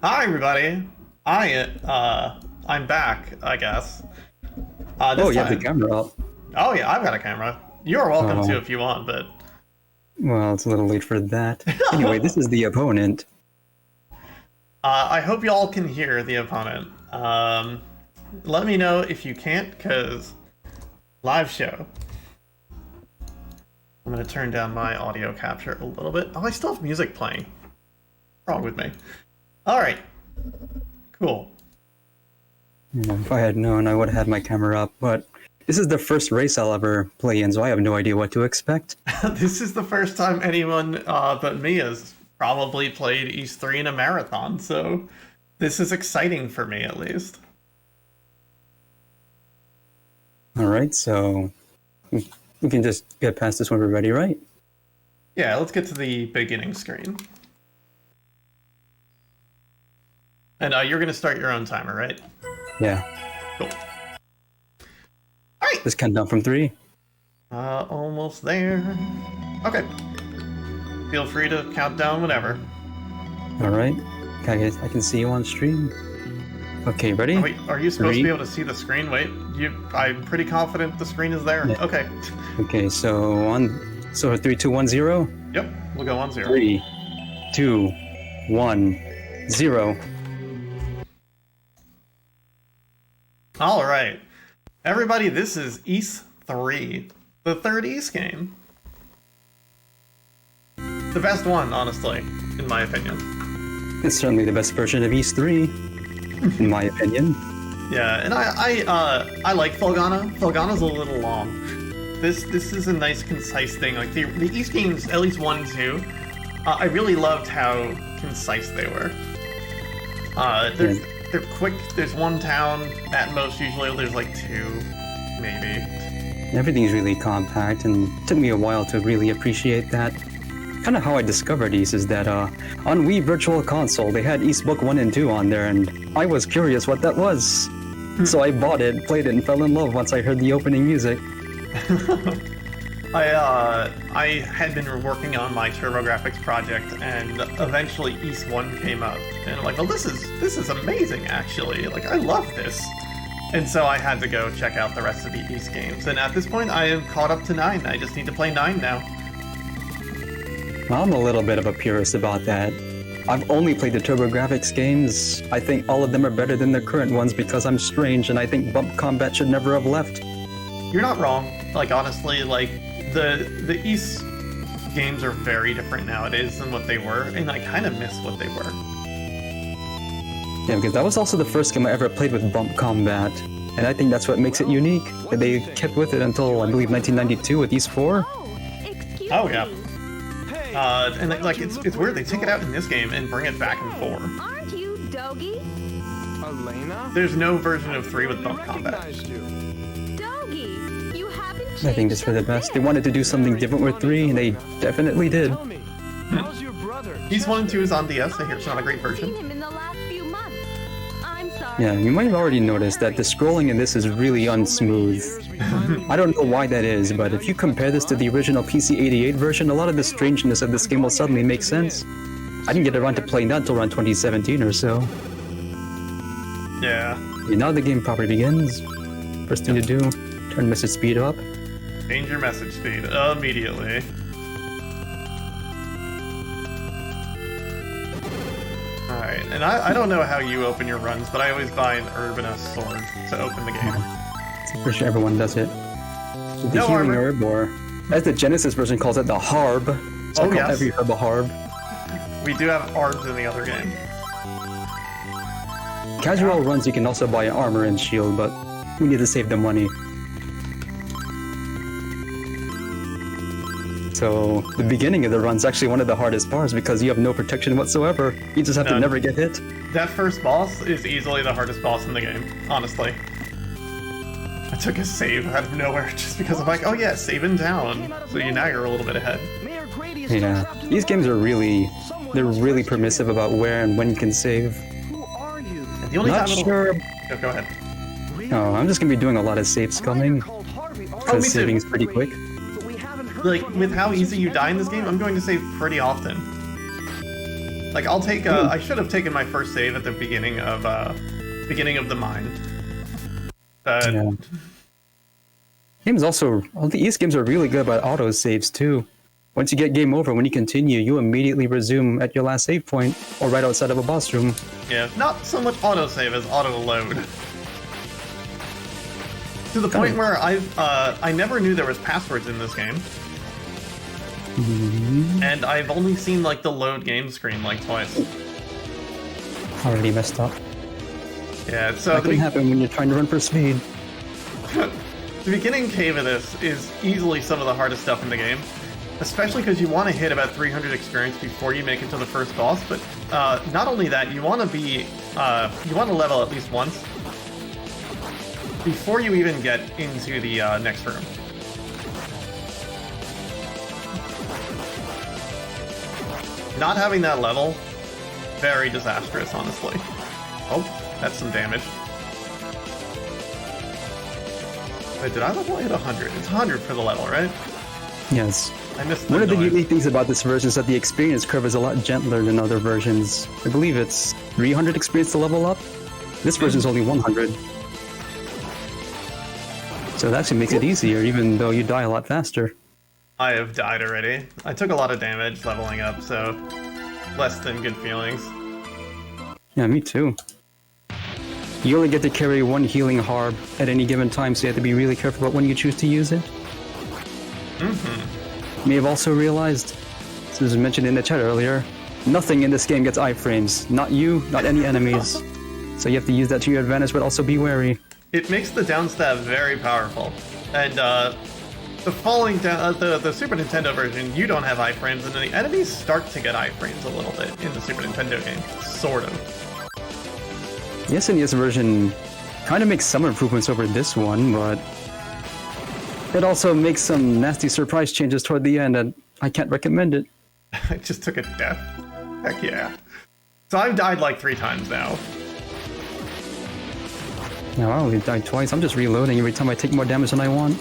Hi everybody. I'm back, I guess. This Oh, you have the time. camera up. Oh yeah, I've got a camera. You're welcome Oh, to if you want, but well, it's a little late for that. Anyway, this is the opponent. I hope y'all can hear the opponent. Let me know if you can't, cause live show. I'm gonna turn down my audio capture a little bit. Oh, I still have music playing. What's wrong with me? All right. Cool. Yeah, if I had known, I would have had my camera up, but this is the first race I'll ever play in, so I have no idea what to expect. This is the first time anyone but me has probably played East 3 in a marathon, so this is exciting for me at least. Alright, so we can just get past this when we're ready, right? Yeah, let's get to the beginning screen. And you're going to start your own timer, right? Yeah. Cool. Alright! Just count down from 3. Almost there. Okay. Feel free to count down whenever. Alright. Okay, I can see you on stream. Okay, ready? Oh, wait, are you supposed 3. to be able to see the screen? Wait, I'm pretty confident the screen is there. Yeah. Okay. Okay, so 3, 2, 1, 0. Yep, we'll go on 0. 3, 2, 1, 0. Alright. Everybody, this is East 3, the third East game. The best one, honestly, in my opinion. It's certainly the best version of East 3, in my opinion. Yeah, and I like Volcano. Volcano's a little long. This is a nice, concise thing. Like, the East games, at least 1 and 2, I really loved how concise they were. They're quick. There's one town at most. Usually there's like 2, maybe. Everything's really compact, and it took me a while to really appreciate that. Kind of how I discovered East is that on Wii Virtual Console they had East Book 1 and 2 on there, and I was curious what that was. So I bought it, played it, and fell in love once I heard the opening music. I had been working on my TurboGrafx project, and eventually East 1 came up, and I'm like, well, this is amazing, actually. Like, I love this. And so I had to go check out the rest of the East games, and at this point I am caught up to 9. I just need to play 9 now. I'm a little bit of a purist about that. I've only played the TurboGrafx games. I think all of them are better than the current ones because I'm strange, and I think bump combat should never have left. You're not wrong. Like, honestly, like, the East games are very different nowadays than what they were, and I kind of miss what they were. Yeah, because that was also the first game I ever played with bump combat, and I think that's what makes it unique. That they kept with it until, I believe, 1992 with East 4. Oh, yeah. And like, it's weird, they take it out in this game and bring it back in 4. Aren't you Doggy? Elena? There's no version of 3 with bump combat. Doggy, you haven't I think it's for the best. They wanted to do something different with 3, and they definitely did. Tell me, how's your brother? East 1 and 2 is on DS, I hear it's not a great version. seen him in the last few months. I'm sorry. Yeah, you might have already noticed that the scrolling in this is really unsmooth. I don't know why that is, but if you compare this to the original PC-88 version, a lot of the strangeness of this game will suddenly make sense. I didn't get around to playing that until around 2017 or so. Yeah. And now the game proper begins. First thing to do, turn message speed up. Change your message speed immediately. Alright, and I don't know how you open your runs, but I always buy an Urbana sword to open the game. I'm pretty sure everyone does it. The No healing armor. herb, or as the Genesis version calls it, the harb. So I Oh, call yes. every herb a harb. We do have arbs in the other game. Casual runs you can also buy an armor and shield, but we need to save the money. So the beginning of the run's actually one of the hardest parts because you have no protection whatsoever. You just have to None. never get hit. That first boss is easily the hardest boss in the game, honestly. I took a save out of nowhere just because I'm like, oh yeah, save in town. So now you're a little bit ahead. Mayor Grady is Yeah, coming up to these the games are door. really, Someone they're must really rescue permissive you. about where and when you can save. Who are you? And the only Not time sure. Oh, go ahead. Oh, I'm just gonna be doing a lot of save scumming Oh, me because too. saving is pretty quick. Like, with how easy you die in this game, I'm going to save pretty often. Like, I'll take. I should have taken my first save at the beginning of the mine. But Yeah. Games also, all the East games are really good about auto saves too. Once you get game over, when you continue, you immediately resume at your last save point or right outside of a boss room. yeah, not so much autosave as auto-load. To the point where I never knew there was passwords in this game. And I've only seen, like, the load game screen, like, twice. Already messed up. Yeah, so That can happen when you're trying to run for speed. the beginning cave of this is easily some of the hardest stuff in the game. Especially because you want to hit about 300 experience before you make it to the first boss, but not only that, you want to level at least once before you even get into the next room. Not having that level, very disastrous, honestly. Oh, that's some damage. Wait, did I level hit 100? It's 100 for the level, right? Yes. I missed One of the noise. unique things about this version is that the experience curve is a lot gentler than other versions. I believe it's 300 experience to level up. This version is only 100. So it actually makes it easier, even though you die a lot faster. I have died already. I took a lot of damage leveling up, so less than good feelings. Yeah, me too. You only get to carry one healing harb at any given time, so you have to be really careful about when you choose to use it. You may have also realized, this was mentioned in the chat earlier, nothing in this game gets iframes. Not you, not any enemies. So you have to use that to your advantage, but also be wary. It makes the downstab very powerful. And the following down, the Super Nintendo version, you don't have iframes, and the enemies start to get iframes a little bit in the Super Nintendo game, sort of. The SNES version kind of makes some improvements over this one, but it also makes some nasty surprise changes toward the end, and I can't recommend it. I just took a death. Heck yeah. So I've died like 3 times now. Now I only died twice. I'm just reloading every time I take more damage than I want.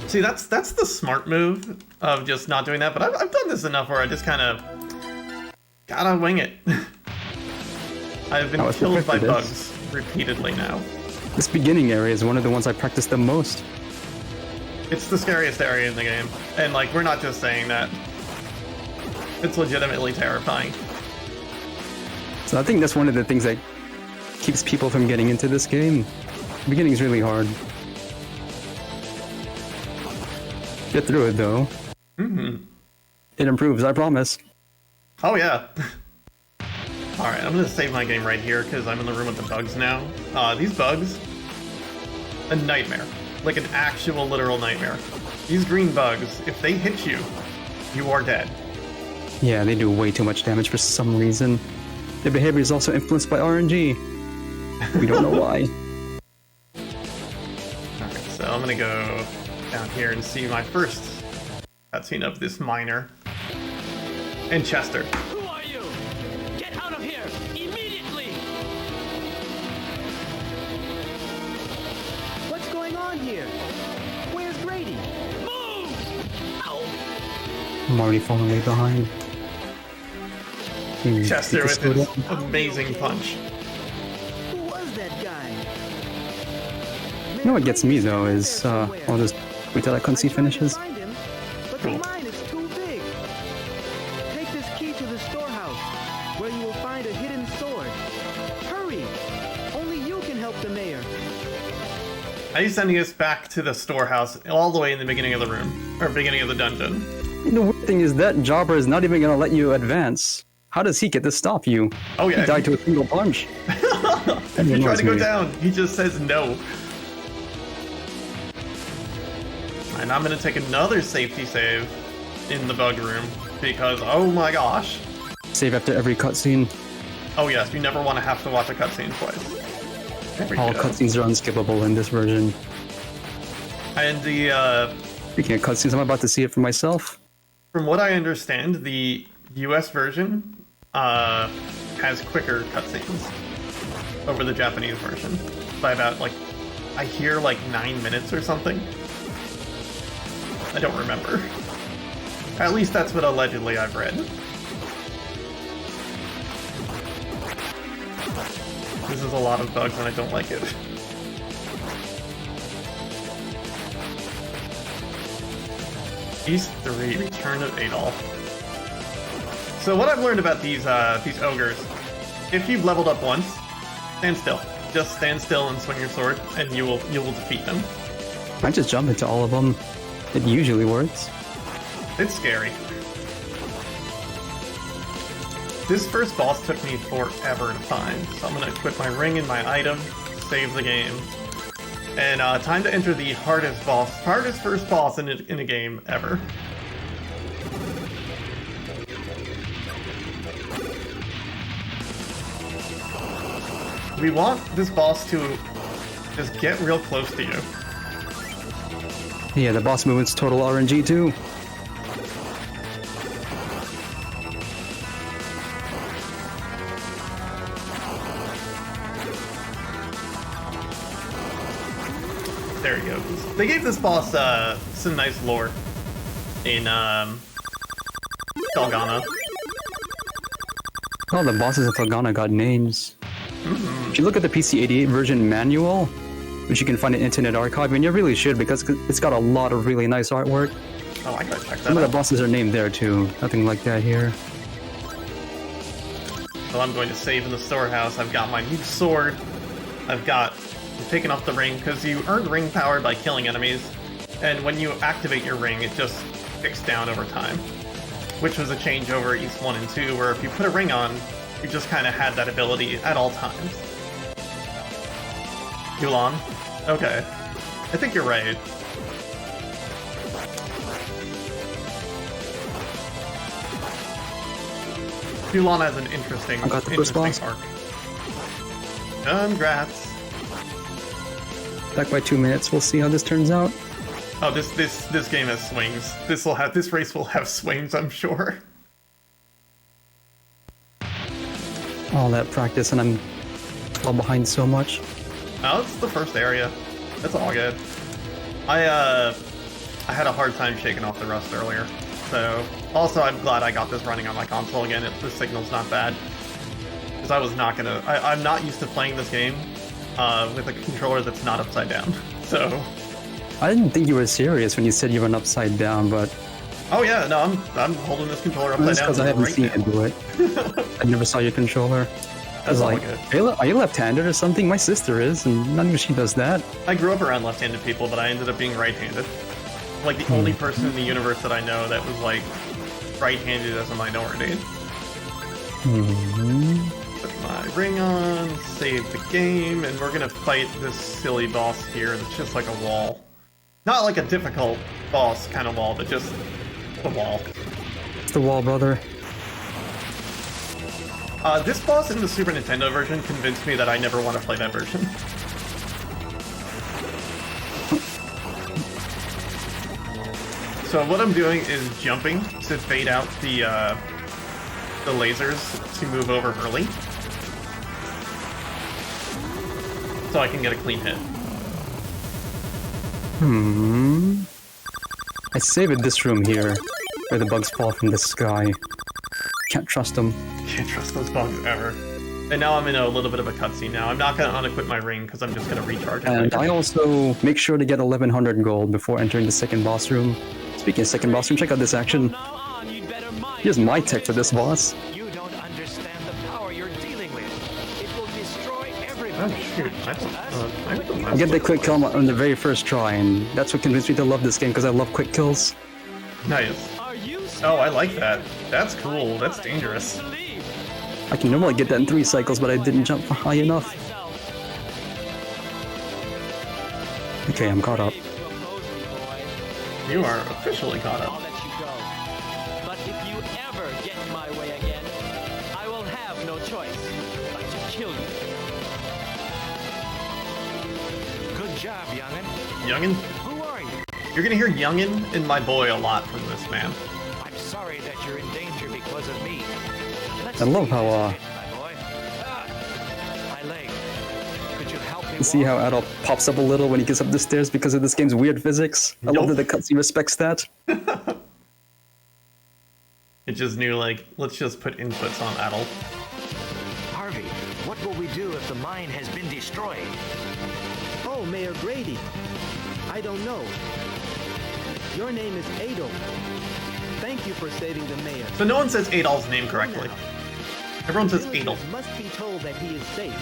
See, that's the smart move of just not doing that, but I've done this enough where I just kind of gotta wing it. I've been killed by bugs repeatedly now. This beginning area is one of the ones I practice the most. It's the scariest area in the game, and like, we're not just saying that. It's legitimately terrifying. So I think that's one of the things that keeps people from getting into this game. The beginning's really hard. Get through it though. It improves, I promise. Oh yeah. Alright, I'm gonna save my game right here because I'm in the room with the bugs now. These bugs, a nightmare. Like an actual literal nightmare. These green bugs, if they hit you, you are dead. Yeah, they do way too much damage for some reason. Their behavior is also influenced by RNG. We don't know why. Alright, so I'm gonna go down here and see my first cutscene of this miner. And Chester. Who are you? Get out of here! Immediately! What's going on here? Where's Grady? Move! Ow! I'm already falling way behind. Chester with his amazing punch. Who was that guy? You know what gets me though is, I'll just wait till that cutscene finishes. Find him, but the mine is too big. Take this key to the storehouse, where you will find a hidden sword. Hurry! Only you can help the mayor. He's sending us back to the storehouse, all the way in the beginning of the room, or beginning of the dungeon. The weird thing is that jobber is not even gonna let you advance. How does he get to stop you? Oh yeah, He died to a single punch. if you try to go down, he just says no. And I'm gonna take another safety save in the bug room, because oh my gosh. Save after every cutscene. Oh yes, you never want to have to watch a cutscene twice. There we All go. cutscenes are unskippable in this version. And the, Speaking of cutscenes, I'm about to see it for myself. from what I understand, the US version has quicker cutscenes over the Japanese version by about, like, I hear like 9 minutes or something. I don't remember. At least that's what allegedly I've read. uses a lot of bugs and I don't like it. East 3, Return of Adolf. So what I've learned about these ogres, if you've leveled up once, stand still. Just stand still and swing your sword, and you will defeat them. I just jump into all of them. It usually works. It's scary. This first boss took me forever to find, so I'm gonna equip my ring and my item, save the game, and time to enter the hardest first boss in a game ever. We want this boss to just get real close to you. Yeah, the boss movement's total RNG too. There you go. They gave this boss some nice lore in Volcano. All the bosses of Volcano got names. If you look at the PC-88 version manual, which you can find in Internet Archive, and you really should because it's got a lot of really nice artwork. Oh, I gotta check that Some of out. the bosses are named there too. Nothing like that here. Well, I'm going to save in the storehouse. I've got my new sword. I'm taking off the ring because you earn ring power by killing enemies, and when you activate your ring, it just ticks down over time. Which was a change over East 1 and 2, where if you put a ring on, you just kind of had that ability at all times. Yulan? Okay. I think you're right. Yulan has an interesting, I got the first boss. arc. Congrats. Back by 2 minutes, we'll see how this turns out. Oh, this game has swings. This race will have swings, I'm sure. All that practice and I'm fall behind so much. Oh, it's the first area. That's all good. I had a hard time shaking off the rust earlier. So, also I'm glad I got this running on my console again. The signal's not bad. Because I was not gonna... I'm not used to playing this game with a controller that's not upside down. So... I didn't think you were serious when you said you went upside down, but... Oh yeah, no, I'm holding this controller upside That's down because I haven't right seen now. you do it. I never saw your controller. I That's was all like, good. are you left-handed or something? My sister is, and not even she does that. I grew up around left-handed people, but I ended up being right-handed. Like the only person in the universe that I know that was like right-handed as a minority. Put my ring on, save the game, and we're gonna fight this silly boss here that's just like a wall. Not like a difficult boss kind of wall, but just a wall. It's the wall, brother. This boss in the Super Nintendo version convinced me that I never want to play that version. So what I'm doing is jumping to fade out the lasers to move over early, so I can get a clean hit. I saved this room here, where the bugs fall from the sky. Can't trust them. Can't trust those bugs ever. And now I'm in a little bit of a cutscene now. I'm not gonna unequip my ring because I'm just gonna recharge it. And later. I also make sure to get 1100 gold before entering the second boss room. Speaking of second boss room, check out this action. Here's my tech for this boss. You don't understand the power you're dealing with. It will destroy Oh everybody. shoot! I get the quick kill on the very first try, and that's what convinced me to love this game because I love quick kills. Nice. Are you Oh, I like that. That's cool. That's dangerous. I can normally get that in 3 cycles, but I didn't jump high enough. Okay, I'm caught up. You are officially caught I'll up. let you go. But if you ever get in my way again, I will have no choice but to kill you. Good job, youngin. Youngin? Who are you? You're gonna hear youngin and my boy a lot from this man. I'm sorry that you're in danger because of me. Let's I love see how, this bit, my boy. My leg. Could you help me See walk? how Adolf pops up a little when he gets up the stairs because of this game's weird physics? I love that the cutscene respects that. It just knew, like, let's just put inputs on Adel. Harvey, what will we do if the mine has been destroyed? Oh, Mayor Grady. I don't know. Your name is Adol. Thank you for saving the mayor. So no one says Adol's name correctly. Everyone says Adol. Must be told that he is safe.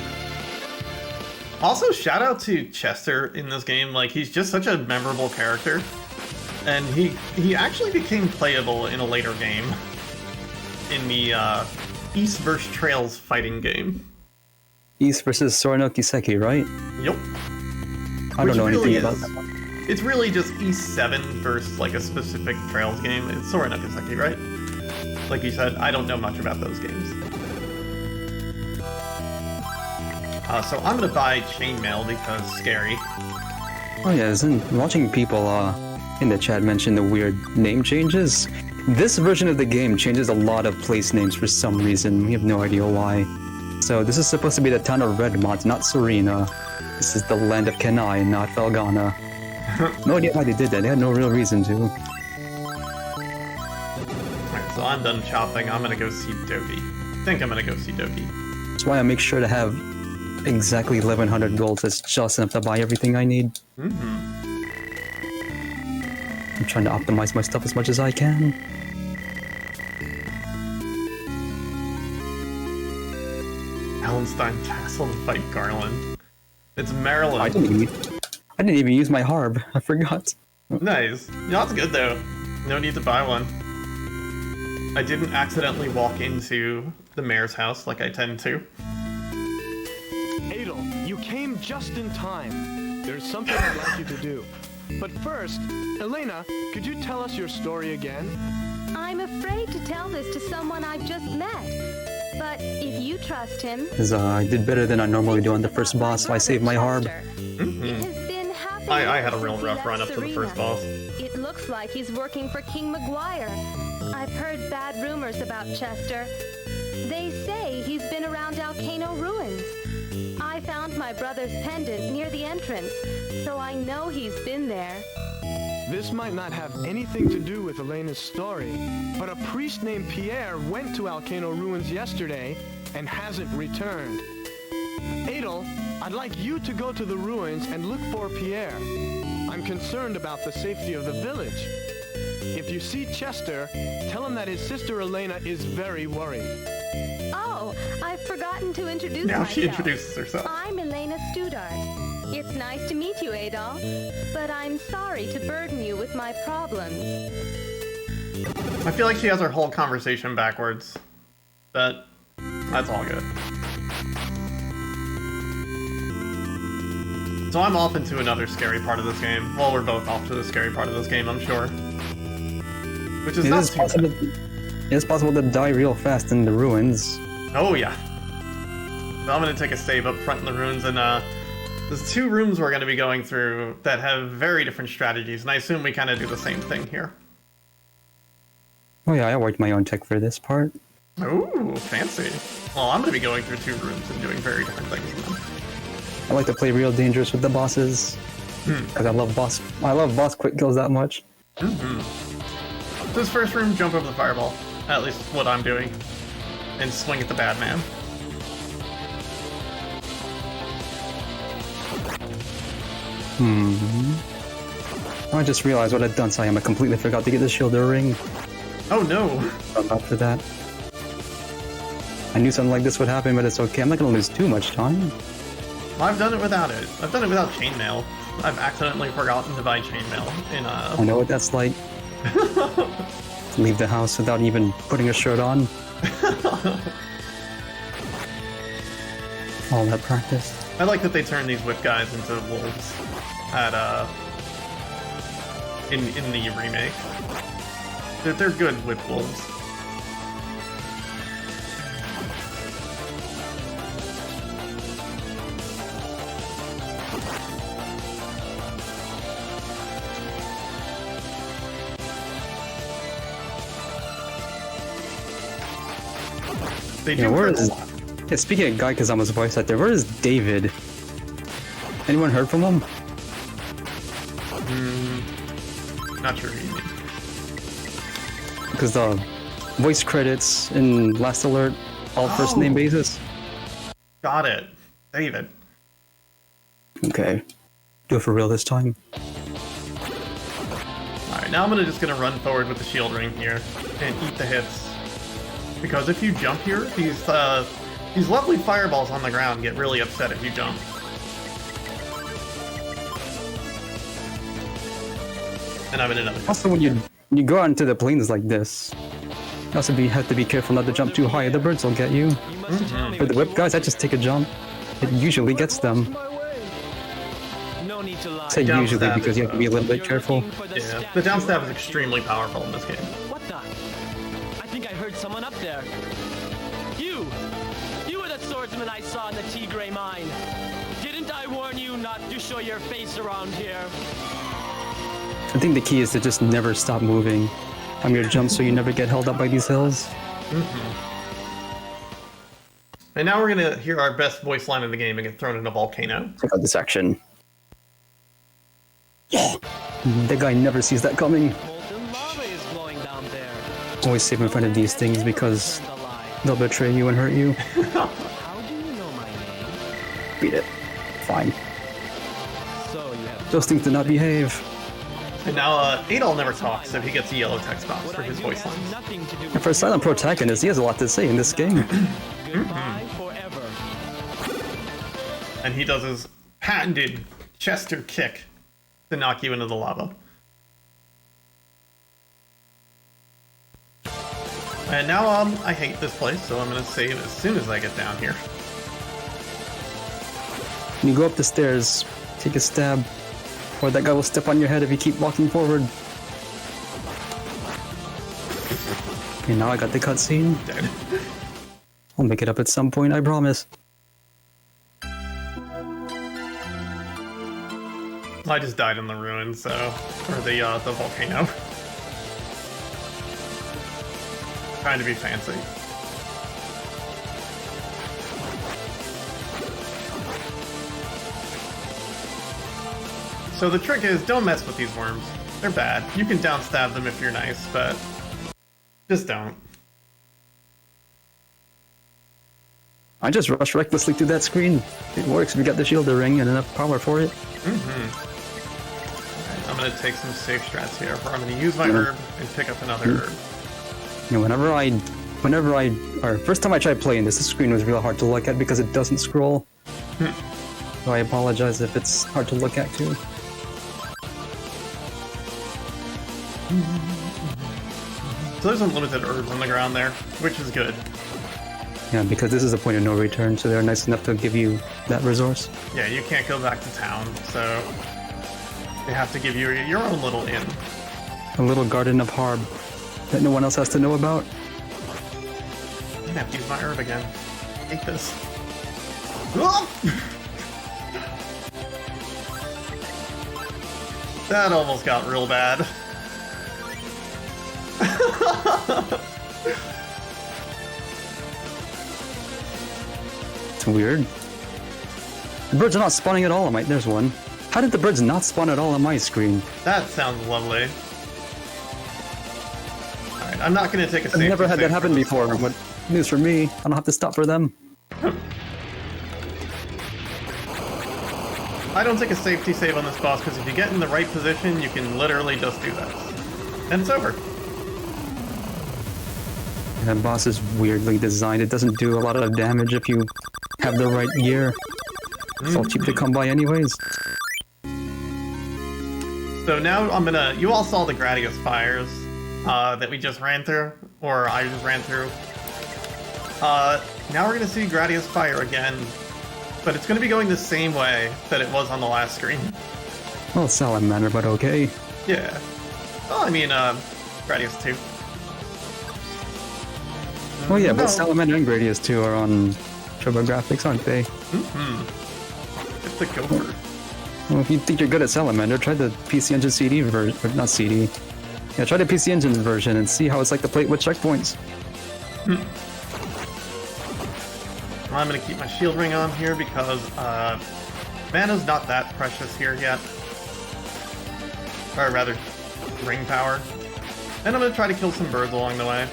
Also, shout out to Chester in this game. Like, he's just such a memorable character. And he actually became playable in a later game. In the East vs. Trails fighting game. East versus Sorano Kiseki, right? Yep. I don't know anything about that. It's really just East 7 versus like a specific Trails game. It's Sora no Kiseki, right? Like you said, I don't know much about those games. So I'm gonna buy Chainmail because scary. Oh yeah, isn't watching people in the chat mention the weird name changes? This version of the game changes a lot of place names for some reason. We have no idea why. So this is supposed to be the town of Redmont, not Serena. This is the land of Kenai, not Felgana. No idea why they did that. They had no real reason to. Alright, so I'm done shopping. I'm gonna go see Dogi. I think I'm gonna go see Dogi. That's why I make sure to have exactly 1100 gold. That's just enough to buy everything I need. I'm trying to optimize my stuff as much as I can. Allenstein Castle to fight Garland. It's Maryland. I didn't even use my harb. I forgot. Nice. Yeah, that's good though. No need to buy one. I didn't accidentally walk into the mayor's house like I tend to. Adol, you came just in time. There's something I'd like you to do. But first, Elena, could you tell us your story again? I'm afraid to tell this to someone I've just met. But if you trust him... Because I did better than I normally do on the first boss, so I saved my harb. I had a real rough run up to the first boss. It looks like he's working for King Maguire. I've heard bad rumors about Chester. They say he's been around Volcano ruins. I found my brother's pendant near the entrance, so I know he's been there. This might not have anything to do with Elena's story, but a priest named Pierre went to Volcano ruins yesterday and hasn't returned. Adol, I'd like you to go to the ruins and look for Pierre. I'm concerned about the safety of the village. If you see Chester, tell him that his sister Elena is very worried. Oh, I've forgotten to introduce Now myself. she introduces herself. I'm Elena Studart. It's nice to meet you, Adol, but I'm sorry to burden you with my problems. I feel like she has her whole conversation backwards, but that's all good. So I'm off into another scary part of this game. Well, we're both off to the scary part of this game, I'm sure. Which is not too bad. It's possible to die real fast in the ruins. Oh yeah. So I'm gonna take a save up front in the ruins, and there's 2 rooms we're gonna be going through that have very different strategies, and I assume we kind of do the same thing here. Oh yeah, I worked my own tech for this part. Ooh, fancy. Well, I'm gonna be going through 2 rooms and doing very different things with them. I like to play real dangerous with the bosses. Because I love boss quick kills that much. This first room, jump over the fireball. At least what I'm doing. And swing at the bad man. I just realized what I'd done, Sayama. I completely forgot to get the shielder ring. Oh no! After that. I knew something like this would happen, but it's okay. I'm not gonna lose too much time. I've done it without it. I've done it without chainmail. I've accidentally forgotten to buy chainmail in I know what that's like. Leave the house without even putting a shirt on. All that practice. I like that they turn these whip guys into wolves at in the remake. They're good whip wolves. They do hurt a lot. Yeah, speaking of Guy Kazama's voice actor, where is David? Anyone heard from him? Not sure who you mean. Because the voice credits in Last Alert, all first name basis. Got it. Save it. Okay. Do it for real this time. Alright, now I'm just gonna run forward with the shield ring here and eat the hits. Because if you jump here, these lovely fireballs on the ground get really upset if you jump. And I'm in another. Also, when you go out into the plains like this, you also have to be careful not to jump too high. The birds will get you. With the whip guys, I just take a jump. It usually gets them. No need to lie. I say Down usually stab because you have to be a little bit You're careful. looking for the Yeah, step the down stab is rope. extremely powerful in this game. What the? I think I heard someone up there. You! You were the swordsman I saw in the Tigray mine. Didn't I warn you not to show your face around here? I think the key is to just never stop moving on your jump so you never get held up by these hills. And now we're gonna hear our best voice line in the game and get thrown in a volcano. Check out this action. Yeah! The guy never sees that coming. Molten lava is flowing down there. Always safe in front of these things because The lie. they'll betray you and hurt you. How do you know my name? Beat it. Fine. So you have Those things do not behave. And now Adol never talks, so he gets a yellow text box what for I his do voice has lines. nothing to do And with for a silent protagonist, he has a lot to say in this game. goodbye forever. And he does his patented Chester kick to knock you into the lava. And now I hate this place, so I'm gonna save as soon as I get down here. When you go up the stairs, take a stab, or that guy will step on your head if you keep walking forward. Okay, now I got the cutscene. Dead. I'll make it up at some point, I promise. I just died in the ruins, so or the volcano. Trying to be fancy. So the trick is, don't mess with these worms. They're bad. You can downstab them if you're nice, but just don't. I just rushed recklessly through that screen. It works if you got the shielder ring and enough power for it. I'm gonna take some safe strats here, where I'm gonna use my herb and pick up another herb. You know, first time I tried playing this, the screen was real hard to look at because it doesn't scroll. So I apologize if it's hard to look at too. So there's unlimited herbs on the ground there, which is good. Yeah, because this is a point of no return, so they're nice enough to give you that resource. Yeah, you can't go back to town, so they have to give you your own little inn. A little garden of harb that no one else has to know about. I'm gonna have to use my herb again. I hate this. Ah! That almost got real bad. It's weird. The birds are not spawning at all on my... There's one. How did the birds not spawn at all on my screen? That sounds lovely. Alright, I'm not gonna take a I've safety never had save that happen for this before, boss. but news for me. I don't have to stop for them. I don't take a safety save on this boss because if you get in the right position, you can literally just do this. And it's over. That boss is weirdly designed. It doesn't do a lot of damage if you have the right gear. It's all cheap to come by anyways. So now I'm gonna... You all saw the Gradius fires that we just ran through, or I just ran through. Now we're gonna see Gradius fire again, but it's gonna be going the same way that it was on the last screen. Well, salamander, but okay. Yeah. Well, I mean, Gradius 2. Well, yeah, No. but salamander and Gradius 2 are on TurboGrafx, aren't they? It's the gopher. Well, if you think you're good at salamander, try the PC Engine CD version, or not CD. Yeah, try the PC Engine version and see how it's like to play it with checkpoints. I'm gonna keep my shield ring on here because mana's not that precious here yet. Or rather, ring power. And I'm gonna try to kill some birds along the way.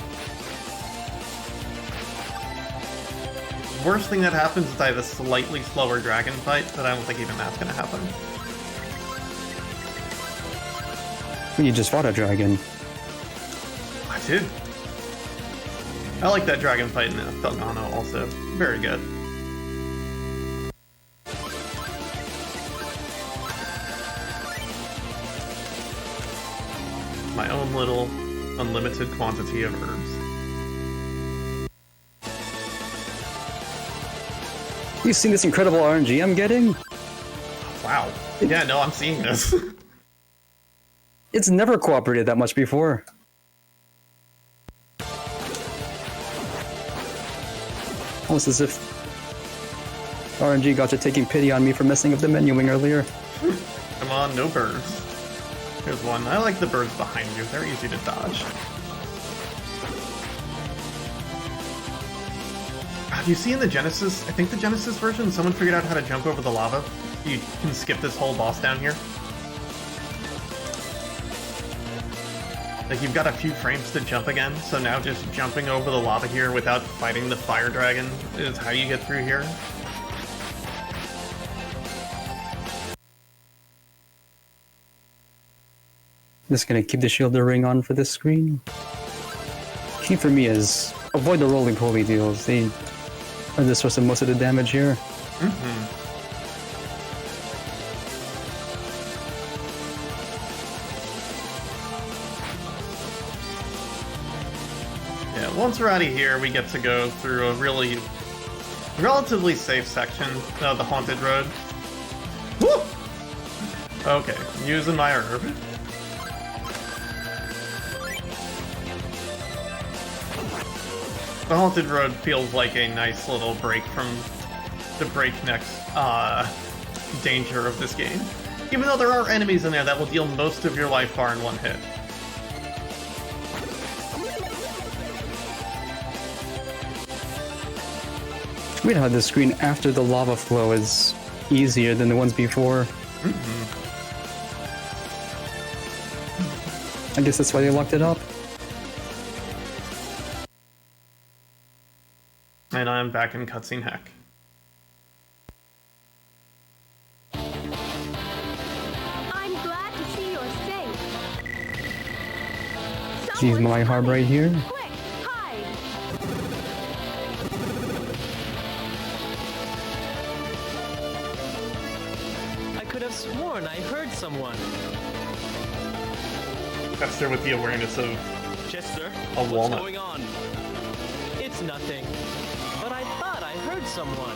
Worst thing that happens is I have a slightly slower dragon fight, but I don't think even that's gonna happen. You just fought a dragon. I did. I like that dragon fight in Volcano also. Very good. My own little unlimited quantity of herbs. You seen this incredible RNG I'm getting? Wow. Yeah, no, I'm seeing this. It's never cooperated that much before. Almost as if RNG got you taking pity on me for messing up the menuing earlier. Come on, no birds. Here's one. I like the birds behind you. They're easy to dodge. You see in the Genesis, I think the Genesis version, someone figured out how to jump over the lava. You can skip this whole boss down here. Like, you've got a few frames to jump again, so now just jumping over the lava here without fighting the fire dragon is how you get through here. Just gonna keep the shielder ring on for this screen. Key for me is avoid the rolling poly deals. They are the source of most of the damage here. Yeah, once we're out of here, we get to go through a relatively safe section of the Haunted Road. Woo! Okay, using my herb. The Haunted Road feels like a nice little break from the breakneck danger of this game. Even though there are enemies in there that will deal most of your life bar in one hit. Weird how the screen after the lava flow is easier than the ones before. I guess that's why they locked it up. And I'm back in cutscene heck. I'm glad to see you're safe. She's my harm right here. Quick, hide! I could have sworn I heard someone. Chester with the awareness of Chester, a what's walnut. going on? It's nothing. But I thought I heard someone.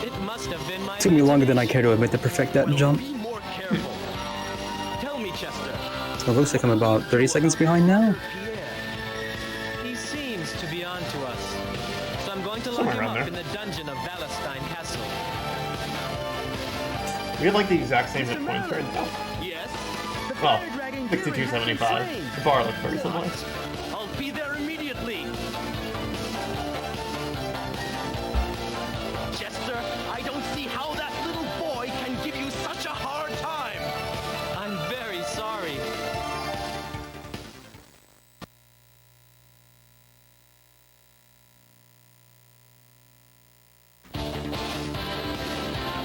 It must have been my Took me longer than I care to admit to perfect that Well, jump. be more careful. Tell me, Chester. So it looks like I'm about 30 seconds behind now. Pierre. He seems to be on to us. So I'm going to lock Somewhere him around up there. in the dungeon of Valestein Castle. We had like the exact same hit points right now. Yes? Well, 6275. The bar looks very similar. I'll be there immediately. Chester, I don't see how that little boy can give you such a hard time. I'm very sorry.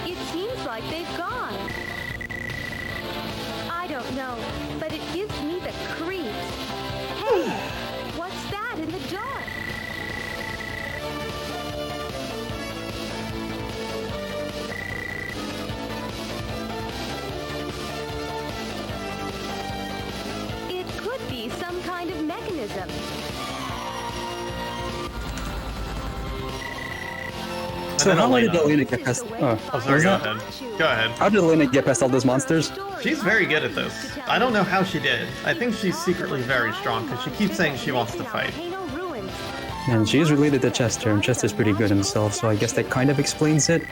It seems like they've gone. I don't know, but it gives me the creeps. Hey, what's that in the dark? It could be some kind of mechanism. So then how did Elena. Elena get past... Oh, sorry, go ahead. Go ahead. How did Elena get past all those monsters? She's very good at this. I don't know how she did. I think she's secretly very strong because she keeps saying she wants to fight. And she's related to Chester, and Chester's pretty good himself, so I guess that kind of explains it.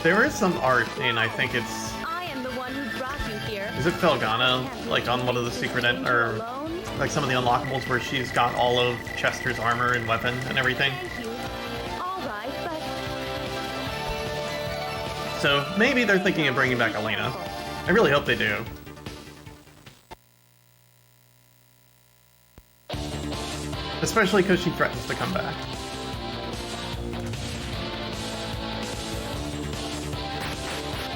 There is some art in, I think it's... I am the one who brought you here. Is it Volcano? Like on one of the secret... or like some of the unlockables where she's got all of Chester's armor and weapon and everything. Thank you. All right, but So maybe they're thinking of bringing back Elena. I really hope they do. Especially because she threatens to come back.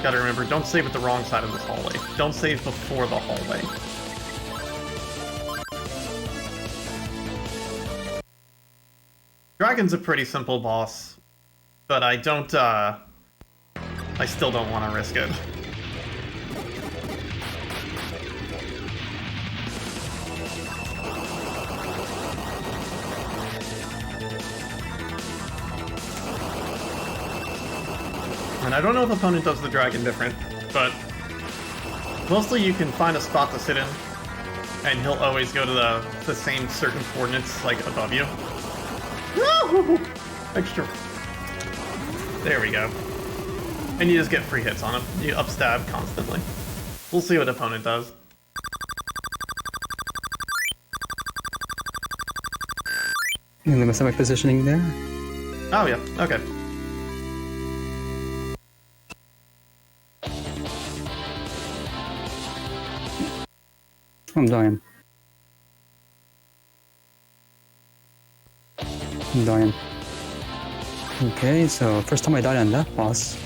gotta remember, don't save at the wrong side of this hallway. Don't save before the hallway. Dragon's a pretty simple boss, but I still don't want to risk it. And I don't know if Opponent does the dragon different, but mostly you can find a spot to sit in, and he'll always go to the same certain coordinates, like, above you. Woo! Extra. There we go. And you just get free hits on him. You upstab constantly. We'll see what Opponent does. You gonna mess up my positioning there? Oh yeah, okay. I'm dying. I'm dying. Okay, so first time I died on that boss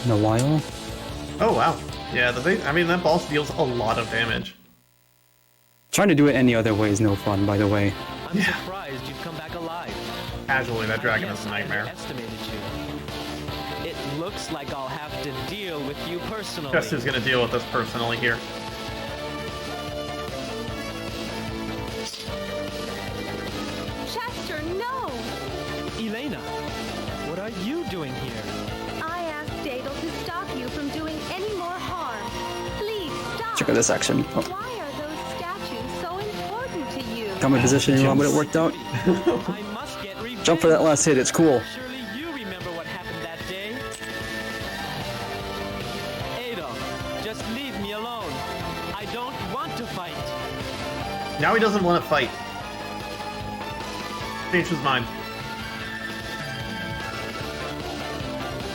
in a while. Oh wow. Yeah, that boss deals a lot of damage. Trying to do it any other way is no fun, by the way. I'm surprised you've come back alive. Casually, that dragon is Yes, a I nightmare. underestimated you. It looks like I'll have to deal with you personally. Chester's gonna deal with this personally here. Chester, no! Elena, what are you doing here? I asked Adel to stop you from doing any more harm. Please stop! Check out this action. Oh, Why are those statues so important to you? got my positioning wrong, but it worked out. I must get revenge. Jump for that last hit, it's cool. Surely you remember what happened that day. Adel, just leave me alone. I don't want to fight. Now he doesn't want to fight. Changed his mind.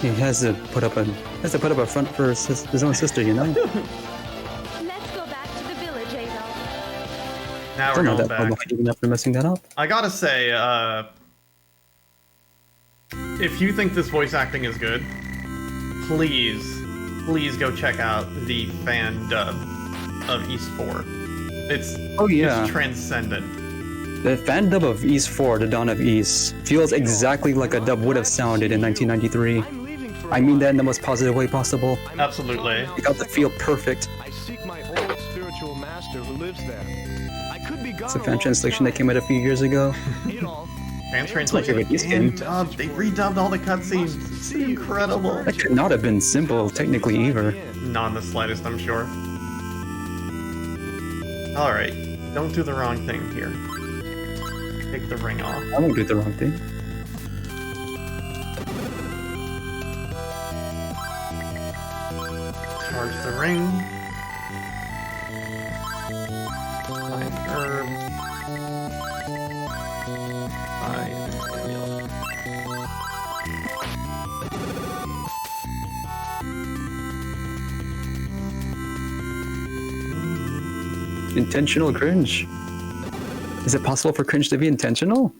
He has to put up a front for his own sister, you know. Let's go back to the village, Adel. Now we're Don't know going that far back. behind even after messing that up. I gotta say, if you think this voice acting is good, please go check out the fan dub of East 4. It's transcendent. The fan dub of East 4, The Dawn of East, feels exactly like a dub would have sounded in 1993. I mean that in the most positive way possible. Absolutely. It got the feel perfect. I seek my old spiritual master who lives there. I could be gone It's a fan translation that came out a few years ago. Fan favorite translation East game. and dub. They redubbed all the cutscenes. It's incredible. That could not have been simple, technically, either. Not in the slightest, I'm sure. Alright, don't do the wrong thing here. Take the ring off. I won't do the wrong thing. Charge the ring. Find herb. Find amulet. Intentional cringe. Is it possible for cringe to be intentional?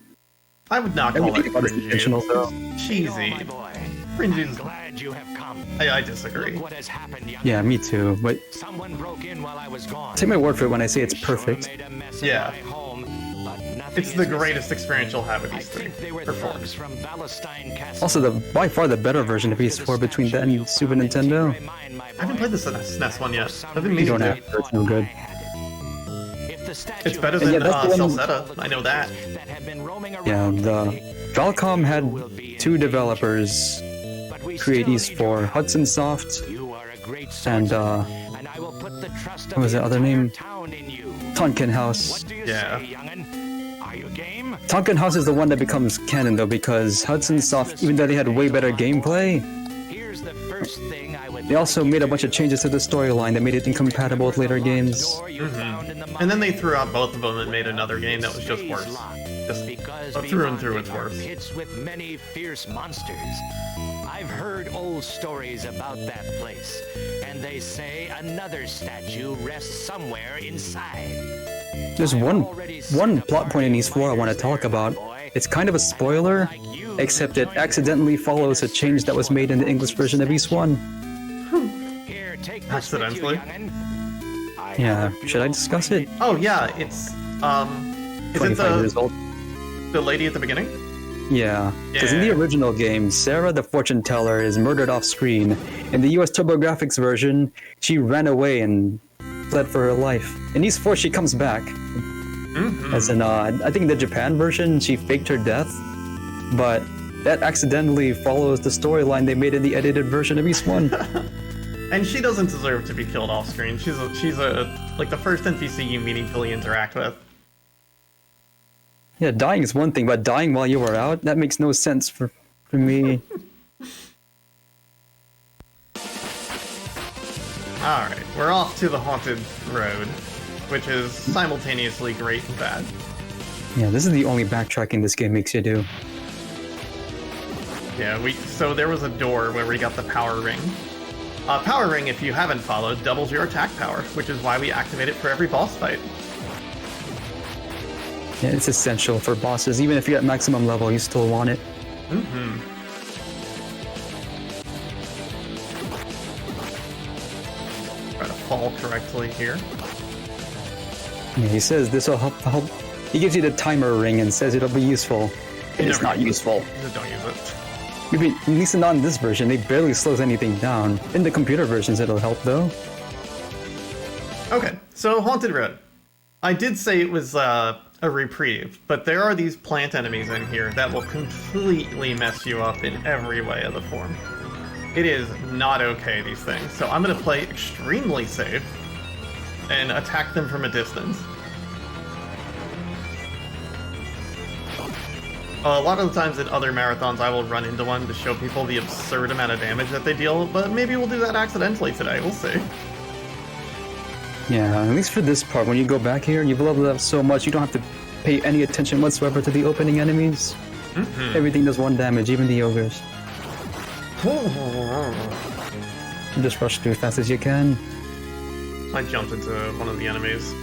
I would not I call would it think about it cringy. intentional, though. Cheesy. My boy, Cringe I'm is... glad you have come. I disagree. Look what has happened, young Yeah, me too, but Someone broke in while I was gone. take my word for it when I say it's They sure perfect. made a mess of Yeah. my home, but nothing It's the is greatest missing. experience you'll have with I these three. think they were Performed. thugs from Valestein Castle. Also, by far the better version of East 4 between that and Super Nintendo. I haven't played the SNES one yet. I've been You meaning don't to. have to, it's no good. It's better And yeah, than that's the one- Celceta. I know that. Yeah, the Falcom had two developers create East 4, Hudson Soft and what was the other name? Tonkin House. Yeah. Tonkin House is the one that becomes canon though, because Hudson Soft, even though they had way better gameplay, they also made a bunch of changes to the storyline that made it incompatible with later games. And then they threw out both of them and made another game that was just worse. Just through and through, it's worse. Pits with many fierce monsters. I've heard old stories about that place, and they say another statue rests somewhere inside. There's one plot point in East 4 I want to talk about. It's kind of a spoiler, except it accidentally follows a change that was made in the English version of East 1. Accidentally. Yeah, should I discuss it? Oh yeah, it's is it 25 years old. the lady at the beginning? Yeah, because in the Yeah. original game, Sarah the fortune teller is murdered off screen. In the US TurboGrafx version, she ran away and fled for her life. In East 4, she comes back. As in, I think in the Japan version, she faked her death, but that accidentally follows the storyline they made in the edited version of East 1. And she doesn't deserve to be killed off screen. She's like the first NPC you meaningfully interact with. Yeah, dying is one thing, but dying while you were out, that makes no sense for me. Alright, we're off to the Haunted Road, which is simultaneously great and bad. Yeah, this is the only backtracking this game makes you do. Yeah, so there was a door where we got the power ring. Power ring, if you haven't followed, doubles your attack power, which is why we activate it for every boss fight. Yeah, it's essential for bosses. Even if you're at maximum level, you still want it. Try to fall correctly here. Yeah, he says this will help. He gives you the timer ring and says it'll be useful. It's Never not use it. useful. Just don't use it. Maybe, at least not in this version, they barely slows anything down. In the computer versions, it'll help though. Okay, so Haunted Road. I did say it was a reprieve, but there are these plant enemies in here that will completely mess you up in every way of the form. It is not okay, these things. So I'm going to play extremely safe and attack them from a distance. A lot of the times in other marathons, I will run into one to show people the absurd amount of damage that they deal, but maybe we'll do that accidentally today. We'll see. Yeah, at least for this part, when you go back here, you've leveled up so much you don't have to pay any attention whatsoever to the opening enemies. Everything does 1 damage, even the ogres. You just rush through as fast as you can. I jumped into one of the enemies.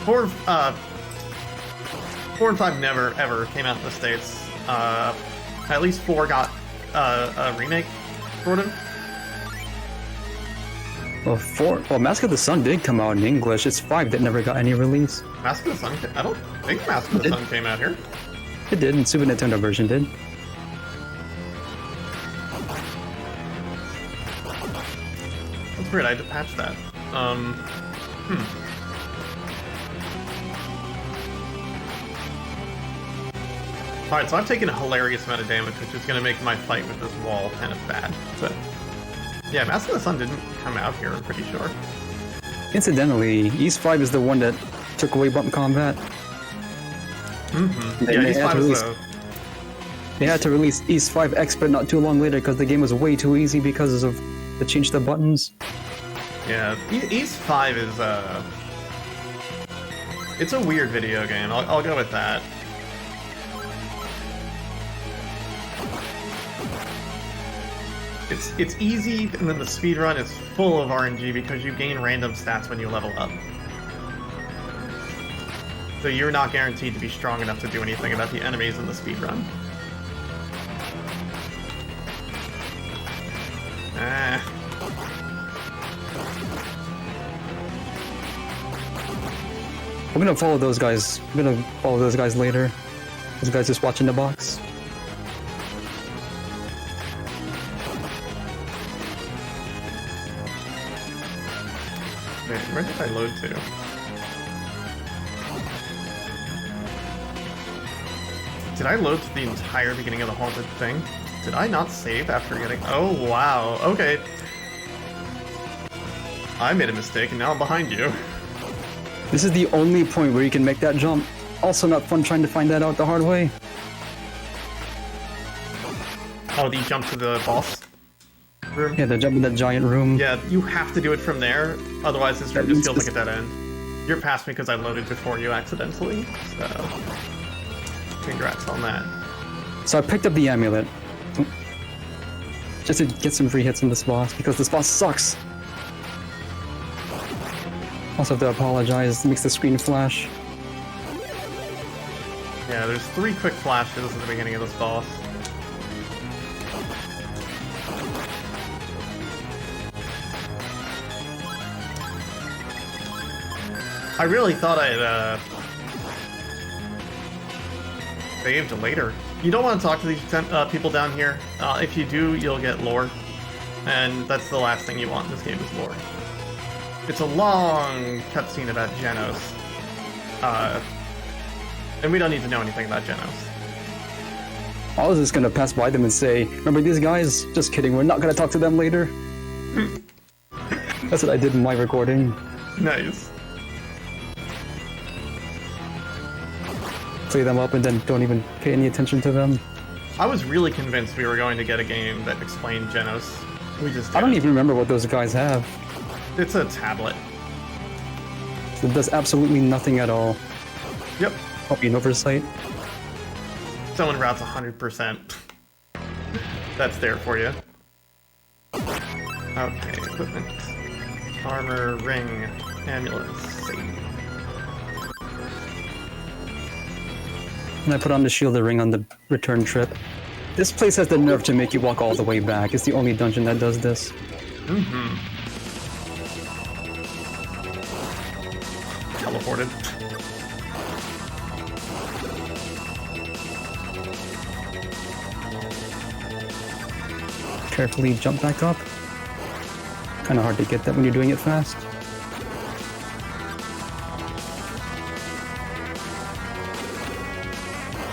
Four and 5 never ever came out in the States. At least 4 got a remake, sort of. Well, Mask of the Sun did come out in English. It's 5 that never got any release. Mask of the Sun? I don't think Mask of the Sun came out here. It did, and Super Nintendo version did. That's weird, I had to patch that. Alright, so I've taken a hilarious amount of damage, which is going to make my fight with this wall kind of bad. But yeah, Mask of the Sun didn't come out here, I'm pretty sure. Incidentally, East 5 is the one that took away bump combat. Yeah, East 5 is They had to release East 5 Expert not too long later because the game was way too easy because of the change the buttons. Yeah, East 5 is, it's a weird video game, I'll go with that. It's easy, and then the speedrun is full of RNG because you gain random stats when you level up. So you're not guaranteed to be strong enough to do anything about the enemies in the speedrun. We're gonna follow those guys. We're gonna follow those guys later. Those guys just watching the box. Wait, where did I load to? Did I load to the entire beginning of the haunted thing? Did I not save after getting... Oh, wow. Okay. I made a mistake, and now I'm behind you. This is the only point where you can make that jump. Also not fun trying to find that out the hard way. Oh, the jump to the boss room? Yeah, the jump in that giant room. Yeah, you have to do it from there, otherwise this room just feels like a dead end. You're past me because I loaded before you accidentally, so... Congrats on that. So I picked up the amulet. Just to get some free hits on this boss, because this boss sucks! Also have to apologize, it makes the screen flash. Yeah, there's 3 quick flashes at the beginning of this boss. I really thought I'd saved later. You don't want to talk to these people down here. If you do, you'll get lore. And that's the last thing you want in this game is lore. It's a long cutscene about Genos. And we don't need to know anything about Genos. I was just gonna pass by them and say, remember these guys? Just kidding, we're not gonna talk to them later. That's what I did in my recording. Nice. Play them up and then don't even pay any attention to them. I was really convinced we were going to get a game that explained Genos. We just didn't. I don't even remember what those guys have. It's a tablet. It does absolutely nothing at all. Yep. Probably an oversight. Someone routes 100%. That's there for you. Okay, equipment. Armor, ring, amulet, save. And I put on the shield and ring on the return trip. This place has the nerve to make you walk all the way back. It's the only dungeon that does this. Mm-hmm. Teleported. Carefully jump back up. Kind of hard to get that when you're doing it fast.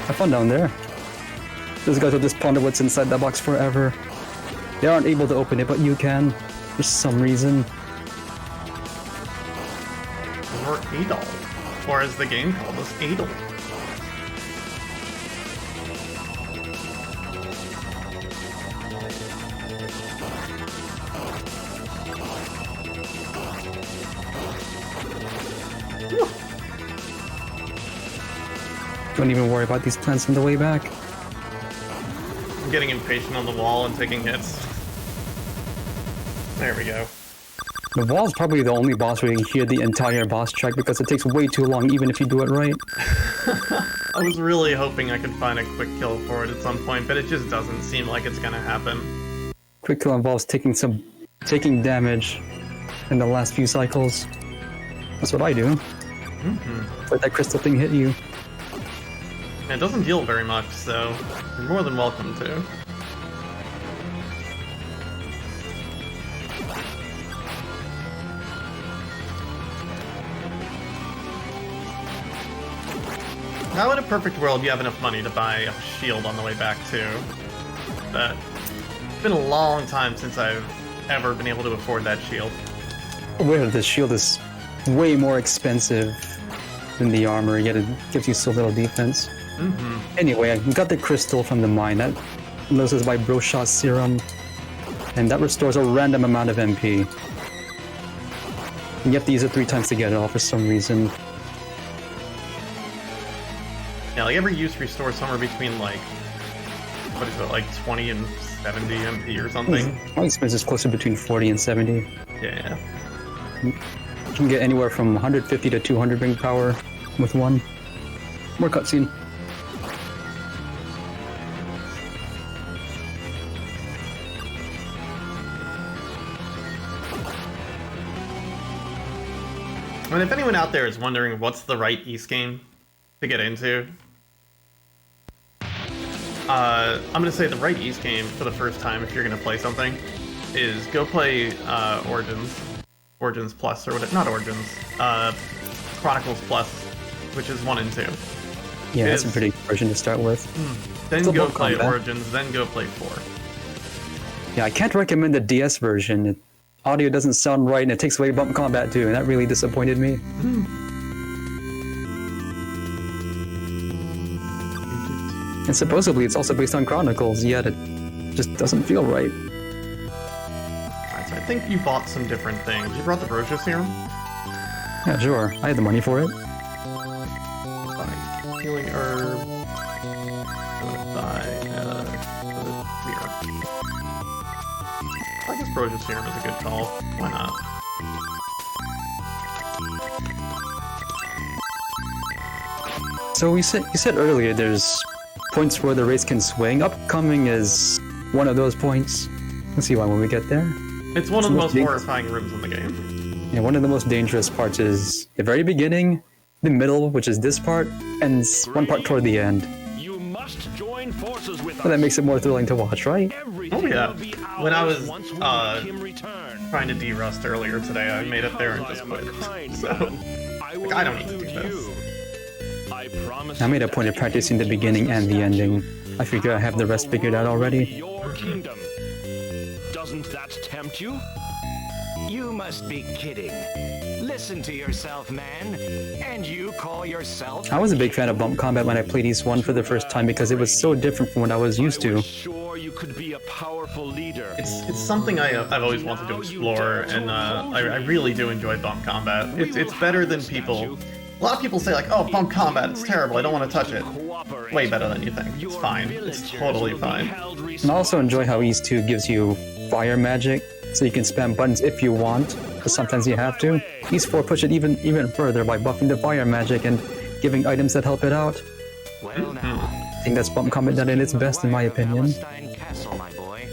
Have fun down there. Those guys will just ponder what's inside that box forever. They aren't able to open it, but you can. For some reason. Or Adol. Or as the game called us, Adol. Don't even worry about these plants on the way back. I'm getting impatient on the wall and taking hits. There we go. The wall's probably the only boss where you can hear the entire boss track because it takes way too long even if you do it right. I was really hoping I could find a quick kill for it at some point, but it just doesn't seem like it's gonna happen. Quick kill involves taking damage in the last few cycles. That's what I do. Mm-hmm. Let that crystal thing hit you. It doesn't deal very much, so you're more than welcome to. Now in a perfect world, you have enough money to buy a shield on the way back too. But it's been a long time since I've ever been able to afford that shield. Weird, the shield is way more expensive than the armor, yet it gives you so little defense. Anyway, I got the crystal from the mine. That loses by Broshot's serum, and that restores a random amount of MP. You have to use it 3 times to get it all for some reason. Yeah, like every use restores somewhere between like, what is it, like 20 and 70 MP or something? My expense is closer between 40 and 70. Yeah. You can get anywhere from 150 to 200 ring power with one. More cutscene. And if anyone out there is wondering what's the right East game to get into, I'm going to say the right East game for the first time if you're going to play something is go play Origins Plus, or what? Not Origins, Chronicles Plus, which is 1 and 2. Yeah, that's a pretty good version to start with. Then Still go more play combat. Origins, then go play 4. Yeah, I can't recommend the DS version. Audio doesn't sound right, and it takes away bump combat too, and that really disappointed me. And supposedly it's also based on Chronicles, yet it just doesn't feel right. Alright, so I think you bought some different things. You brought the Brojo Serum? Yeah, sure. I had the money for it. Buy healing herb. Buy serum. I guess Brojo Serum is a good call. Why not? So you said earlier there's points where the race can swing. Upcoming is one of those points. Let's see why when we get there. It's one of the most big. horrifying rooms in the game. And one of the most dangerous parts is the very beginning, the middle, which is this part, and one part toward the end. You must join forces with us. But that makes it more thrilling to watch, right? Oh yeah. When I was trying to de-rust earlier today, I made it there and just quit. So, like, I don't need to do this. I made a point of practicing the beginning and the ending. I figure I have the rest figured out already. Your kingdom. Doesn't that tempt you? You must be kidding. Listen to yourself, man. And you call yourself... I was a big fan of bump combat when I played East 1 for the first time because it was so different from what I was used to. Sure, you could be a powerful leader. It's something I've always wanted to explore, and I really do enjoy bump combat. It's better than people... A lot of people say, like, oh, bump combat, it's terrible, I don't want to touch it. Way better than you think. It's fine. It's totally fine. And I also enjoy how East 2 gives you fire magic, so you can spam buttons if you want, because sometimes you have to. East 4 push it even further by buffing the fire magic and giving items that help it out. Well, now, I think that's bump combat done in its best, in my opinion. Castle, my boy.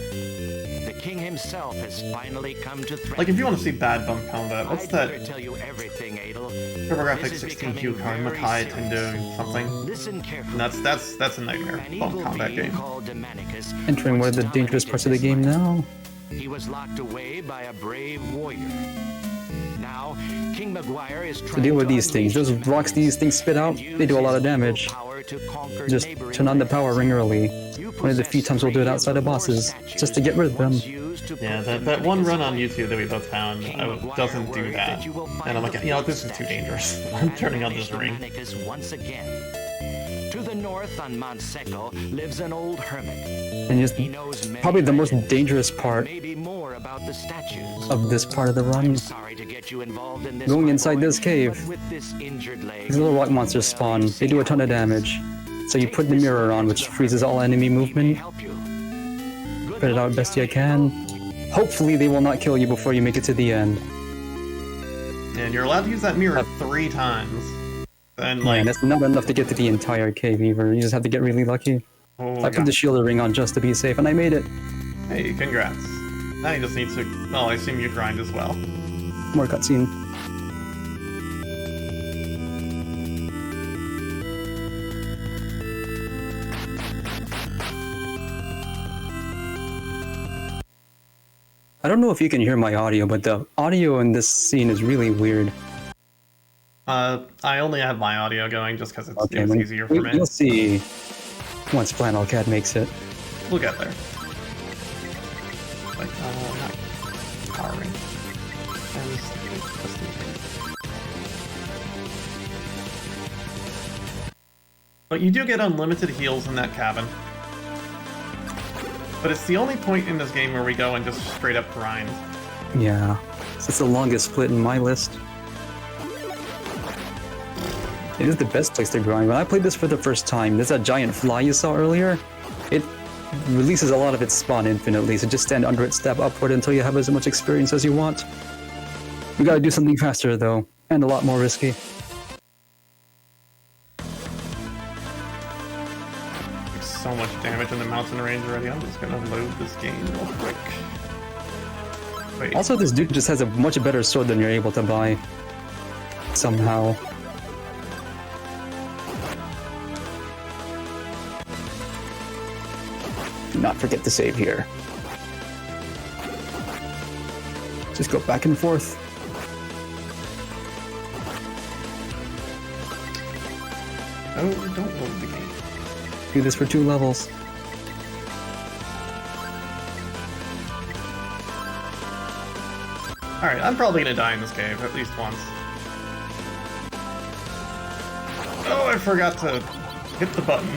The king himself has finally come to threaten. Like, if you want to see bad bump combat, what's that? Tell you everything, Adel. TurboGrafx 16Q card, Makai Tendo something. Listen carefully. And that's a nightmare bump combat game. Entering one of the dangerous parts of the game now. He was locked away by a brave warrior. Now, King Maguire is trying to deal with these things. Those rocks these things spit out, they do a lot of damage. Just turn on the power ring early. One of the few times we'll do it outside of bosses, just to get rid of them. Yeah, that one run on YouTube that we both found doesn't do that. And I'm like, you know, this is too dangerous. I'm turning on this ring. Once again. To the north on Mount Seco lives an old hermit. And just probably the most dangerous part of this part of the run. Going inside this cave, these little rock monsters spawn. They do a ton of damage. So you put the mirror on, which freezes all enemy movement. Put it out best you can. Hopefully they will not kill you before you make it to the end. And you're allowed to use that mirror 3 times. And like, yeah, that's not enough to get to the entire cave either. You just have to get really lucky. Oh, I put the shield ring on just to be safe, and I made it. Hey, congrats. Now you just need to... Well, I assume you grind as well. More cutscene. I don't know if you can hear my audio, but the audio in this scene is really weird. I only have my audio going just because it's easier for me. You'll see once FlannelKat makes it. We'll get there. Like, not powering. But you do get unlimited heals in that cabin. But it's the only point in this game where we go and just straight up grind. Yeah, it's the longest split in my list. It is the best place to grind. When I played this for the first time, there's that giant fly you saw earlier. It releases a lot of its spawn infinitely, so just stand under it, step upward until you have as much experience as you want. We gotta do something faster though, and a lot more risky. There's so much damage in the mountain range already. I'm just gonna load this game real quick. Wait. Also, this dude just has a much better sword than you're able to buy. Somehow. Do not forget to save here. Just go back and forth. Oh, don't load the game. Do this for 2 levels. Alright, I'm probably gonna die in this cave at least once. Oh, I forgot to hit the button.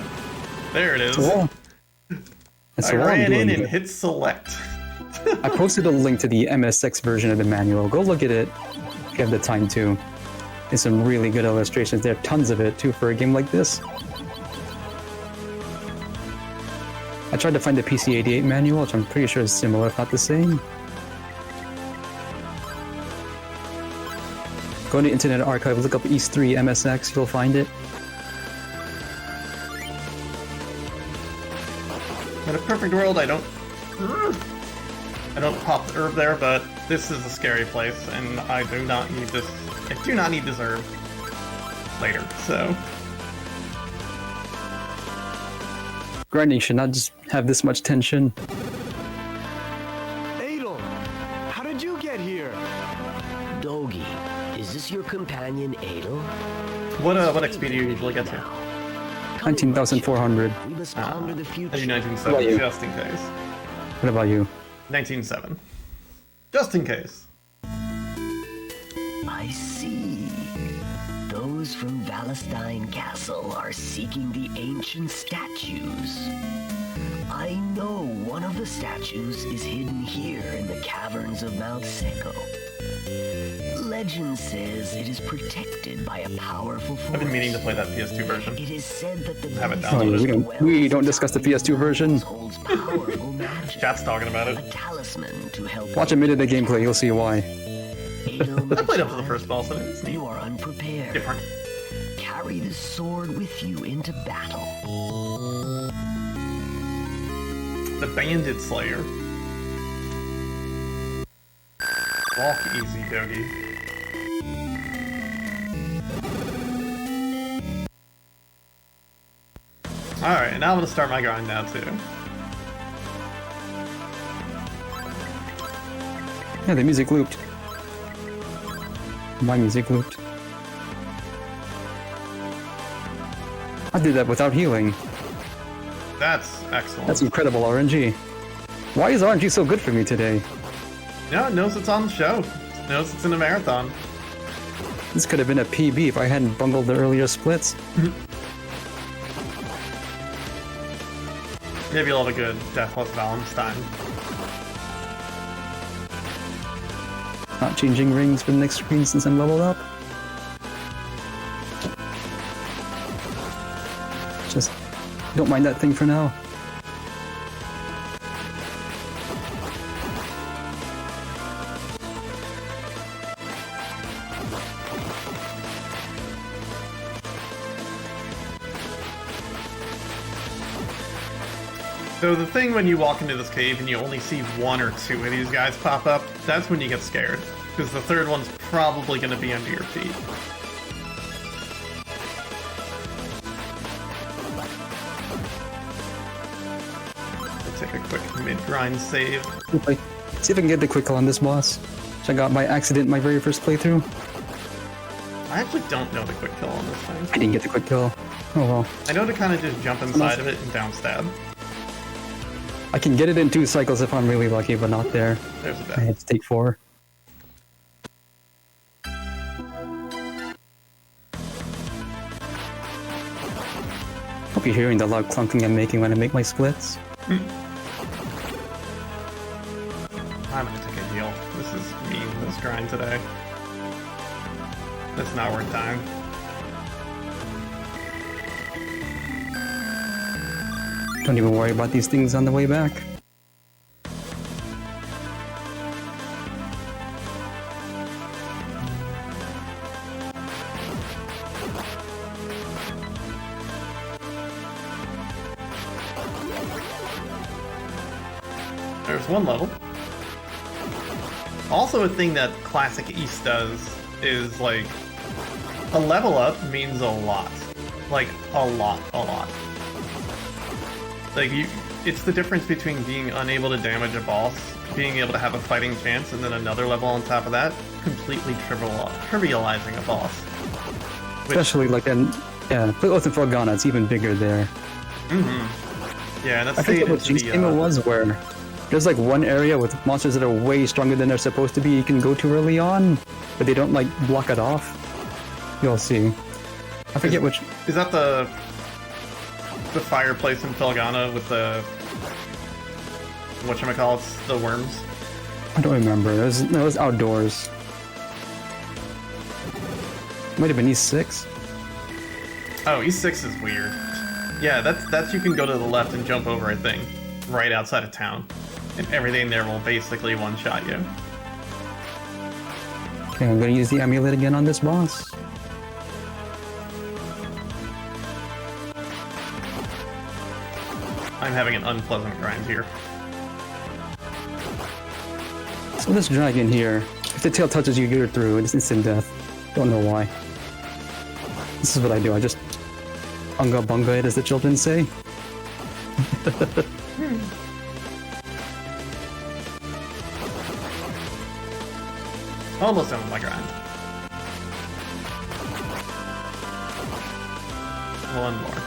There it is. I ran in and hit select. I posted a link to the MSX version of the manual. Go look at it if you have the time to. There's some really good illustrations there. Tons of it, too, for a game like this. I tried to find the PC-88 manual, which I'm pretty sure is similar, if not the same. Go into Internet Archive, look up East 3 MSX, you'll find it. In a perfect world, I don't pop the herb there, but this is a scary place, and I do not need this. I do not need deserve later, so. Grinding should not just have this much tension. Adel, how did you get here? Dogi, is this your companion Adel? What XP do you usually get to? 19,400. We must ponder the I do future. 19.7 just in case. What about you? 19.7. Just in case. I see. Those from Valestein Castle are seeking the ancient statues. I know one of the statues is hidden here in the caverns of Mount Seco. Legend says it is protected by a powerful force. I've been meaning to play that PS2 version. It is said that the Have it Oh, downloaded. we don't discuss the PS2 version. holds powerful magic. Chat's talking about A it. talisman to help. Watch a minute of the gameplay, you'll see why. Adel, my I played up to the child, first boss, and it's neat. You are unprepared. Different. Carry this sword with you into battle. The Bandit Slayer. Walk easy, Dogi. Alright, now I'm gonna start my grind now too. Yeah, the music looped. My music looped. I did that without healing. That's excellent. That's incredible RNG. Why is RNG so good for me today? Yeah, it knows it's on the show. It knows it's in a marathon. This could have been a PB if I hadn't bungled the earlier splits. Maybe you'll have a good Deathless Valentine. Not changing rings for the next screen since I'm leveled up. Just don't mind that thing for now. So the thing when you walk into this cave and you only see one or two of these guys pop up, that's when you get scared. Because the third one's probably going to be under your feet. I'll take a quick mid-grind save. Okay. See if I can get the quick kill on this boss, which I got by accident in my very first playthrough. I actually don't know the quick kill on this I thing. didn't get the quick kill. Oh well. I know to kind of just jump inside of it and down stab. I can get it in 2 cycles if I'm really lucky, but not there. There's a I bet. had to take 4. Hope you're hearing the loud clunking I'm making when I make my splits. I'm gonna take a heal. This is mean, this grind today. That's not worth time. Don't even worry about these things on the way back. There's one level. Also, a thing that Classic East does is, like, a level up means a lot. Like, a lot. Like, it's the difference between being unable to damage a boss, being able to have a fighting chance, and then another level on top of that, completely trivializing a boss. Which, Especially like in, yeah, with the Volcano, it's even bigger there. yeah, that's I forget stated what to Jinx be, game it was where there's like one area with monsters that are way stronger than they're supposed to be you can go to early on, but they don't like block it off. You'll see. I forget which. Is that the fireplace in Felgana with the whatchamacallits, the worms? I don't remember. It was outdoors. Might have been E6. Oh, E6 is weird. Yeah, that's you can go to the left and jump over a thing right outside of town, and everything there will basically one-shot you. Okay, I'm gonna use the amulet again on this boss. I'm having an unpleasant grind here. So this dragon here, if the tail touches you, you're through. It's instant death. Don't know why. This is what I do. I just unga bunga it, as the children say. Almost done with my grind. One more.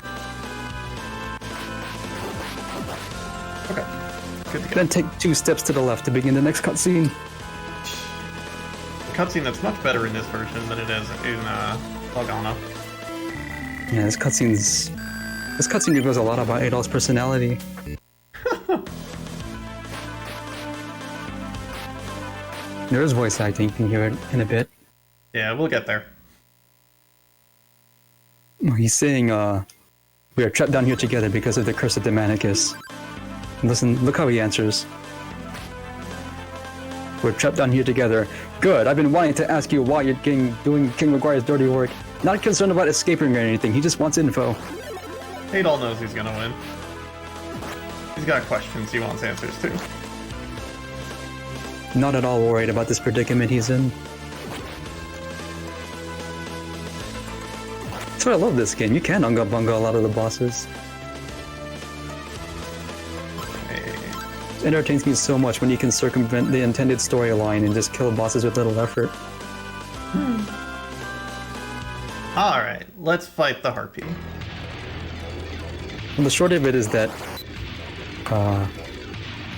Okay. Good to go. Then take 2 steps to the left to begin the next cutscene. A cutscene that's much better in this version than it is in Volcano. Yeah, this cutscene reveals a lot about Adolf's personality. There is voice acting, you can hear it in a bit. Yeah, we'll get there. He's saying, we are trapped down here together because of the curse of Demonicus. Listen, look how he answers. We're trapped down here together. Good, I've been wanting to ask you why you're doing King Maguire's dirty work. Not concerned about escaping or anything, he just wants info. Adol knows he's gonna win. He's got questions he wants answers to. Not at all worried about this predicament he's in. That's why I love this game. You can unga bunga a lot of the bosses. It entertains me so much when you can circumvent the intended storyline and just kill bosses with little effort. Alright, let's fight the Harpy. Well, the short of it is that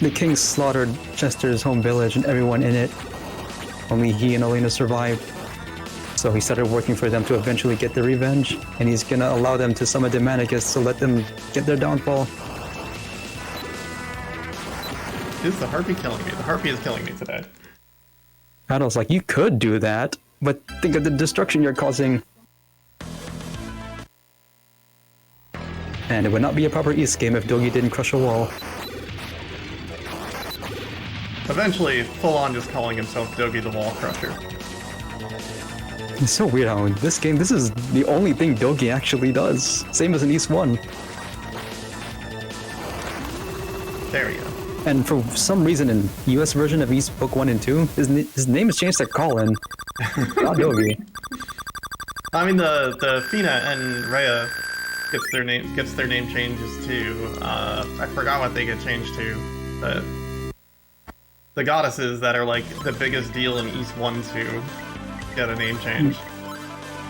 the king slaughtered Chester's home village and everyone in it. Only he and Elena survived. So he started working for them to eventually get the revenge, and he's gonna allow them to summon Demonicus to let them get their downfall. Is the Harpy killing me? The Harpy is killing me today. Adolf's like, you could do that, but think of the destruction you're causing. And it would not be a proper East game if Dogi didn't crush a wall. Eventually, full-on just calling himself Dogi the Wall Crusher. It's so weird how in this game, this is the only thing Dogi actually does. Same as in East 1. There we go. And for some reason in US version of East Book 1 and 2, his name is changed to Colin. Not Dogi. I mean, the Fina and Rhea gets their name changes too. I forgot what they get changed to, but the goddesses that are like the biggest deal in East 1-2 get a name change.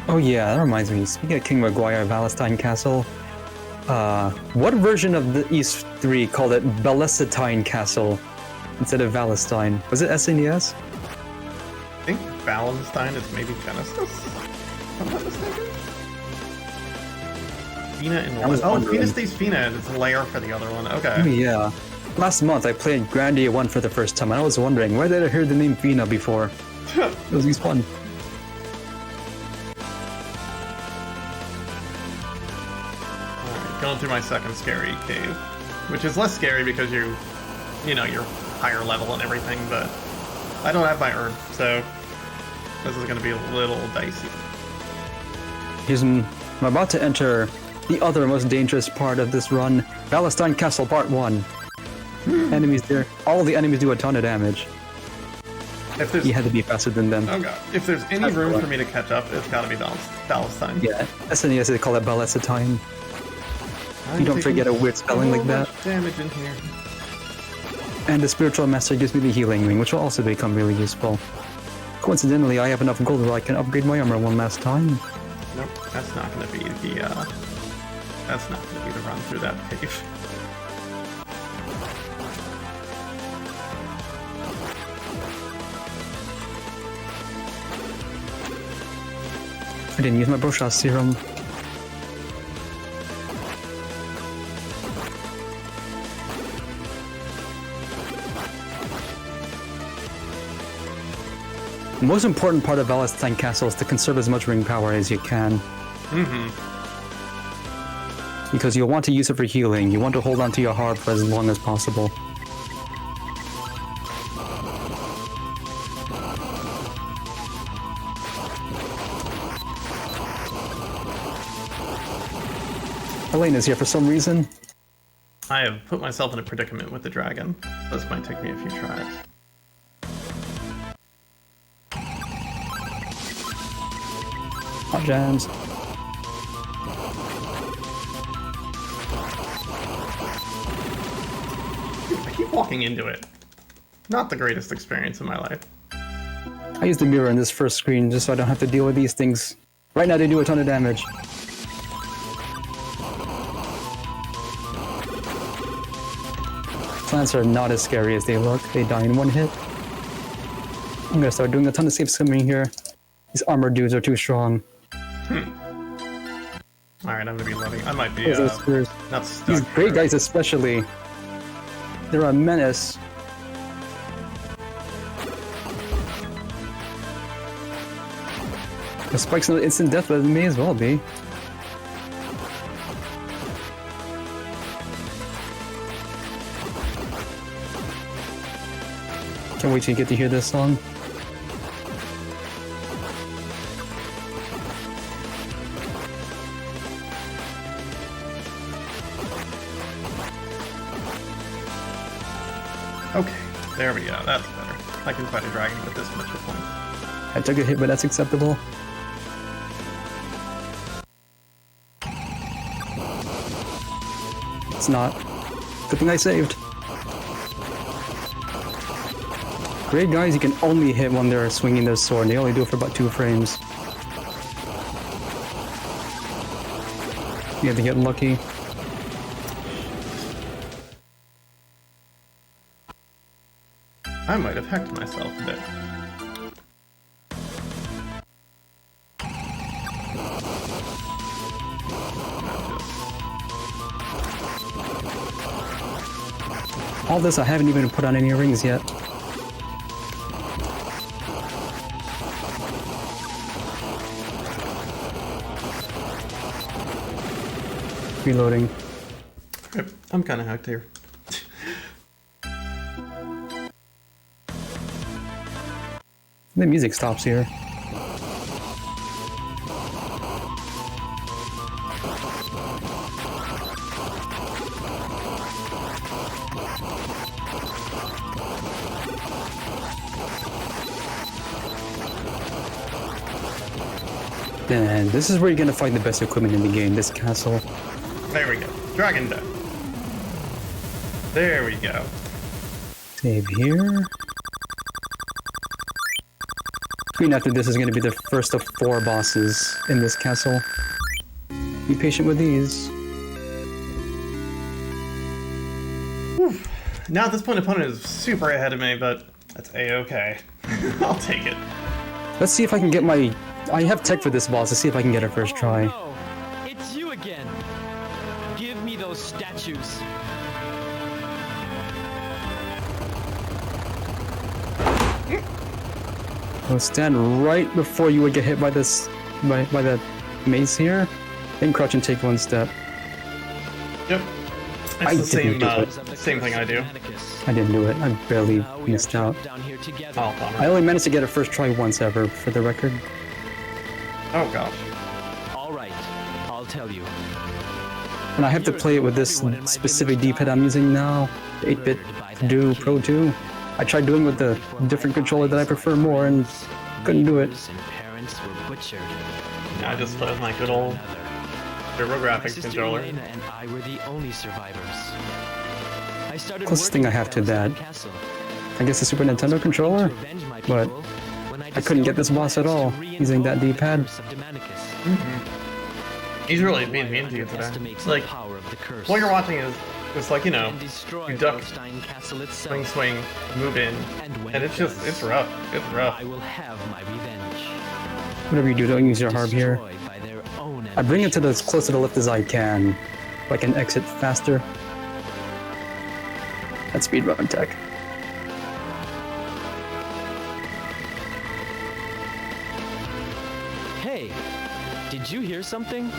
Oh yeah, that reminds me. Speaking of King Maguire, Valestine Castle, what version of the East 3 called it Belesatine Castle instead of Valestine? Was it SNES? I think Valentine is maybe Genesis, if I'm not mistaken. Fina and Fina stays Fina, it's a layer for the other one, okay. Oh yeah. Last month I played Grandia 1 for the first time and I was wondering, where did I hear the name Fina before? It was East 1. Alright, going through my second scary cave, which is less scary because you're higher level and everything, but I don't have my herb, so this is going to be a little dicey. I'm about to enter the other most dangerous part of this run, Valestine Castle Part 1. Enemies there. All the enemies do a ton of damage. You had to be faster than them. Oh god. If there's any room for me to catch up, it's gotta be Valestine. Yeah, SNES they call it Belesatine. You don't forget a weird spelling like that. Damage in here. And the Spiritual Master gives me the Healing Ring, which will also become really useful. Coincidentally, I have enough gold where I can upgrade my armor one last time. Nope, that's not gonna be the run through that cave. I didn't use my Broshas serum. The most important part of Valestine Castle is to conserve as much ring power as you can. Because you'll want to use it for healing. You want to hold on to your harp for as long as possible. Elena's here for some reason. I have put myself in a predicament with the dragon. This might take me a few tries. Hot jams. I keep walking into it. Not the greatest experience in my life. I use the mirror in this first screen just so I don't have to deal with these things. Right now they do a ton of damage. Plants are not as scary as they look. They die in one hit. I'm gonna start doing a ton of safe swimming here. These armored dudes are too strong. Alright, I'm gonna be loving. I might be Those are not stuck. These great guys especially. They're a menace. The spike's not instant death, but it may as well be. Can't wait till you get to hear this song. Okay, there we go. That's better. I can fight a dragon with this much point. I took a hit, but that's acceptable. It's not. Good thing I saved. Great guys, you can only hit when they're swinging their sword. They only do it for about 2 frames. You have to get lucky. I might have hacked myself a bit. All this, I haven't even put on any rings yet. Reloading. Yep, I'm kind of hacked here. The music stops here. And this is where you're gonna find the best equipment in the game, this castle. There we go. Dragon death. There we go. Save here. Screen after this is going to be the first of 4 bosses in this castle. Be patient with these. Whew. Now at this point, opponent is super ahead of me, but that's a-okay. I'll take it. Let's see if I can get my... I have tech for this boss. Let's see if I can get it first try. Oh, no. It's you again. Give me those statues. I'll stand right before you would get hit by this... by that mace here. Then crouch and take 1 step. Yep. It's the same thing I do. I didn't do it. I barely missed out. Oh, bummer. I only managed to get it first try once ever, for the record. Oh gosh. All right, I'll tell you. And I have to play it with this specific D-pad I'm using now. 8-bit Do Pro 2. I tried doing with the different controller that I prefer more and couldn't do it. I just put my good old TurboGrafx controller. Closest thing I have to that, I guess the Super Nintendo controller, but I couldn't get this boss at all using that D-pad. He's really being mean to you today. Like, what you're watching is like, you know, you duck, swing, move in, and it's rough. It's rough. Whatever you do, don't use your harp here. I bring it to as close to the left as I can, so I can exit faster. That's speedrun tech. Hey, did you hear something?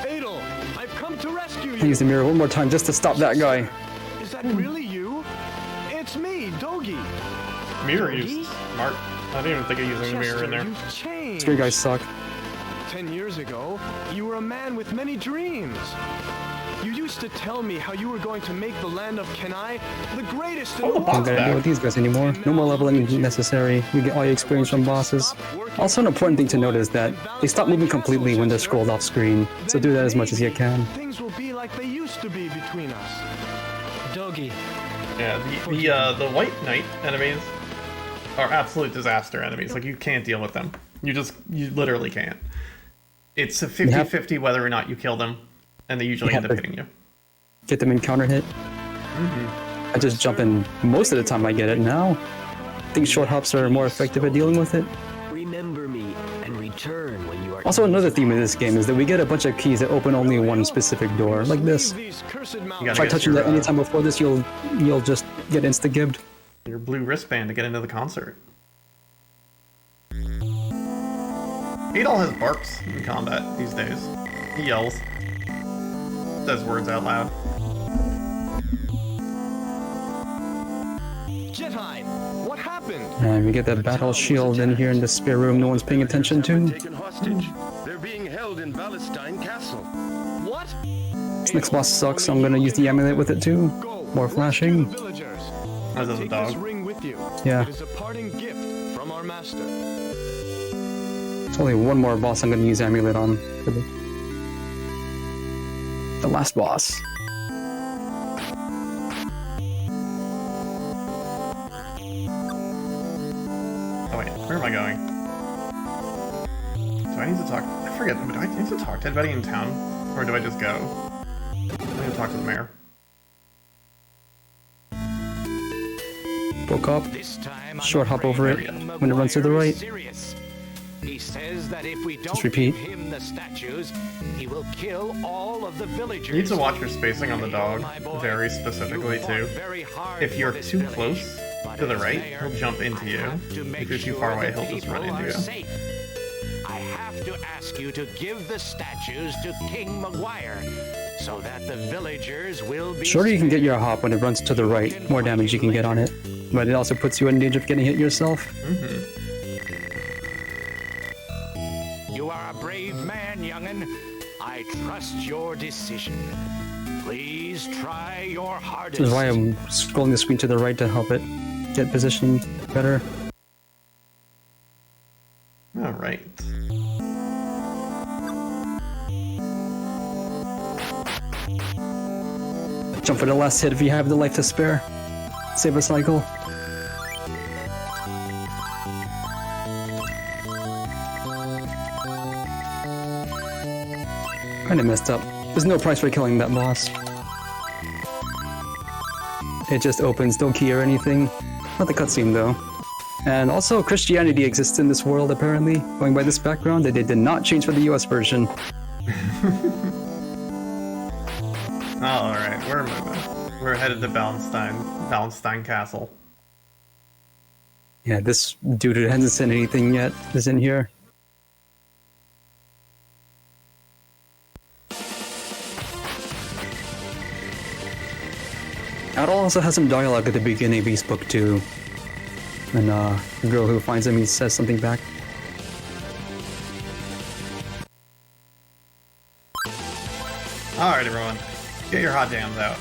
Adel, I've come to rescue you. I'll use the mirror one more time just to stop that guy. Is that really you? It's me, Dogi. Mirror use. Smart. I didn't even think of using the mirror in there. You've changed. These guys suck. 10 years ago, you were a man with many dreams. You used to tell me how you were going to make the land of Kenai the greatest in the Oh, the world. boss I'm gonna deal with these guys anymore. No more leveling necessary. You get all your experience from bosses. Also, an important thing to note is that they stop moving completely when they're scrolled off screen, so do that as much as you can. Things will be like they used to be between us. Doggy. Yeah, the White Knight enemies are absolute disaster enemies. Like, you can't deal with them. You literally can't. It's a 50-50 whether or not you kill them, and they usually end up hitting you. Get them in counter hit. I just jump in most of the time I get it now. I think short hops are more effective at dealing with it. Remember me and return when you are. Also, another theme of this game is that we get a bunch of keys that open only one specific door, like this. These cursed You mountains. gotta Try get touching your, that anytime before this, you'll just get insta-gibbed. your blue wristband to get into the concert. Adol has barks in combat these days. He yells. Says words out loud. Jedi, what happened? And we get that battle shield in here in the spare room no one's paying attention to. Taken hostage. They're being held in Valestein Castle. What? This next boss sucks, so I'm gonna use the amulet with it too. More flashing. Villagers. Oh, there's a Take dog. this ring with you. Yeah. It is a parting gift from our master. There's only one more boss I'm gonna use amulet on. For the last boss. Oh wait, where am I going? Do I need to talk? I forget. Do I need to talk to anybody in town? Or do I just go? I need to talk to the mayor. Broke up. This time, Short hop over it when it runs to the right. Serious. He says that if we don't Just repeat. give him the statues, he will kill all of the villagers. You need to watch your spacing on the dog very specifically too. If you're too close to the right, he'll jump into you. If you're too far away, he'll just run into you. I have to ask you to give the statues to King Maguire so that the villagers will be Shorter you can get your hop when it runs to the right, more damage you can get on it. But it also puts you in danger of getting hit yourself. You are a brave man, young'un. I trust your decision. Please try your hardest. This is why I'm scrolling the screen to the right to help it get positioned better. Alright. Jump for the last hit if you have the life to spare. Save a cycle. Kinda messed up. There's no price for killing that boss. It just opens, don't key or anything. Not the cutscene though. And also, Christianity exists in this world apparently. Going by this background, that they did not change for the US version. Oh, alright, we're moving. We're headed to Valestein Castle. Yeah, this dude who hasn't said anything yet is in here. Adol also has some dialogue at the beginning of his book too. And the girl who finds him, he says something back. Alright, everyone. Get your hot dams out.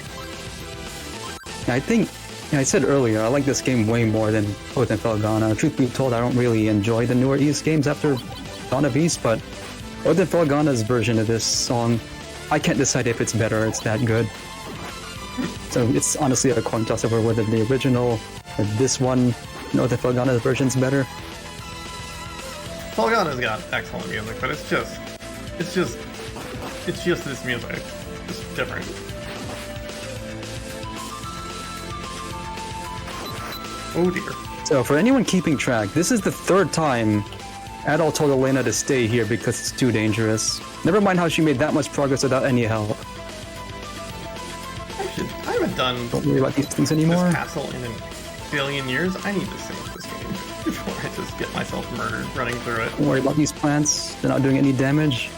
I think, I said earlier, I like this game way more than Oath and Felghana. Truth be told, I don't really enjoy the newer East games after Dawn of East, but Oath and Felghana's version of this song, I can't decide if it's better or it's that good. So it's honestly a coin toss over whether the original or this one, Oath and Felghana's version's better. Volcano's got excellent music, but it's just this music. It's different. Oh dear. So for anyone keeping track, this is the third time Adol told Elena to stay here because it's too dangerous. Never mind how she made that much progress without any help. I haven't done Don't worry about these things this anymore. castle in a billion years. I need to save this game before I just get myself murdered running through it. Don't worry about these plants. They're not doing any damage.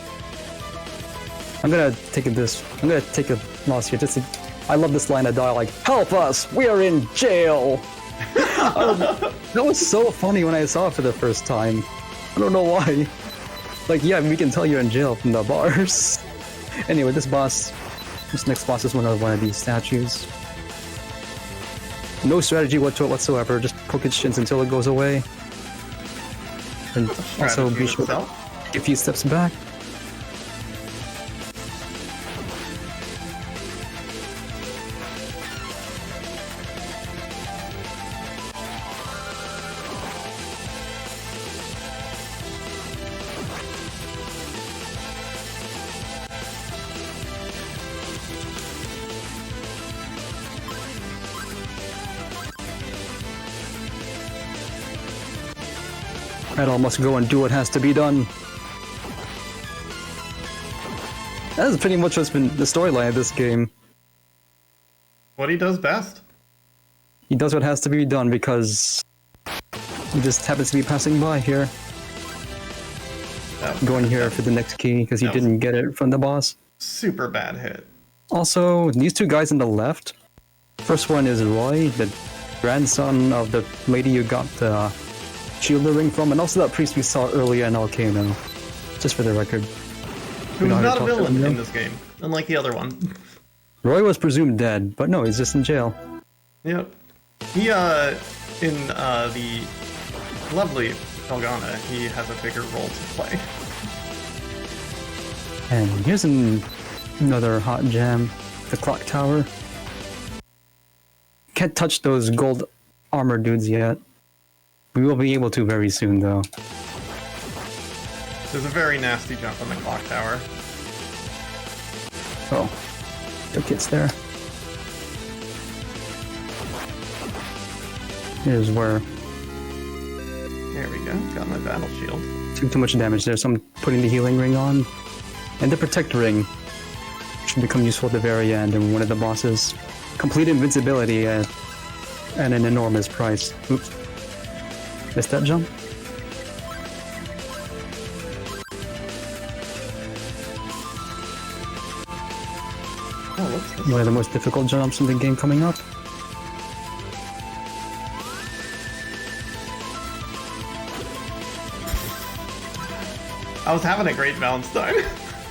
I'm gonna take a loss here. I love this line of dialogue. Help us! We are in jail! That was so funny when I saw it for the first time. I don't know why. Like, yeah, we can tell you're in jail from the bars. Anyway, this boss, This next boss is one of these statues. No strategy whatsoever, just poke its shins until it goes away. And also be sure to take a few steps back. Idol must go and do what has to be done. That is pretty much what's been the storyline of this game. What he does best. He does what has to be done because he just happens to be passing by here. Going here for the next key because he didn't get it from the boss. Super bad hit. Also, these two guys on the left. First one is Roy, the grandson of the lady you got the shield ring from, and also that priest we saw earlier in Volcano. Just for the record. Who's not a villain in this game, unlike the other one. Roy was presumed dead, but no, he's just in jail. Yep. He, in, the lovely Volcano, he has a bigger role to play. And here's another hot jam, the clock tower. Can't touch those gold armor dudes yet. We will be able to very soon, though. There's a very nasty jump on the clock tower. Oh, the kit's there. Here's where. There we go. Got my battle shield. Took too much damage there, so I'm putting the healing ring on. And the protect ring should become useful at the very end in one of the bosses. Complete invincibility at an enormous price. Oops. Missed that jump? One of the most difficult jumps in the game coming up. I was having a great Valentine.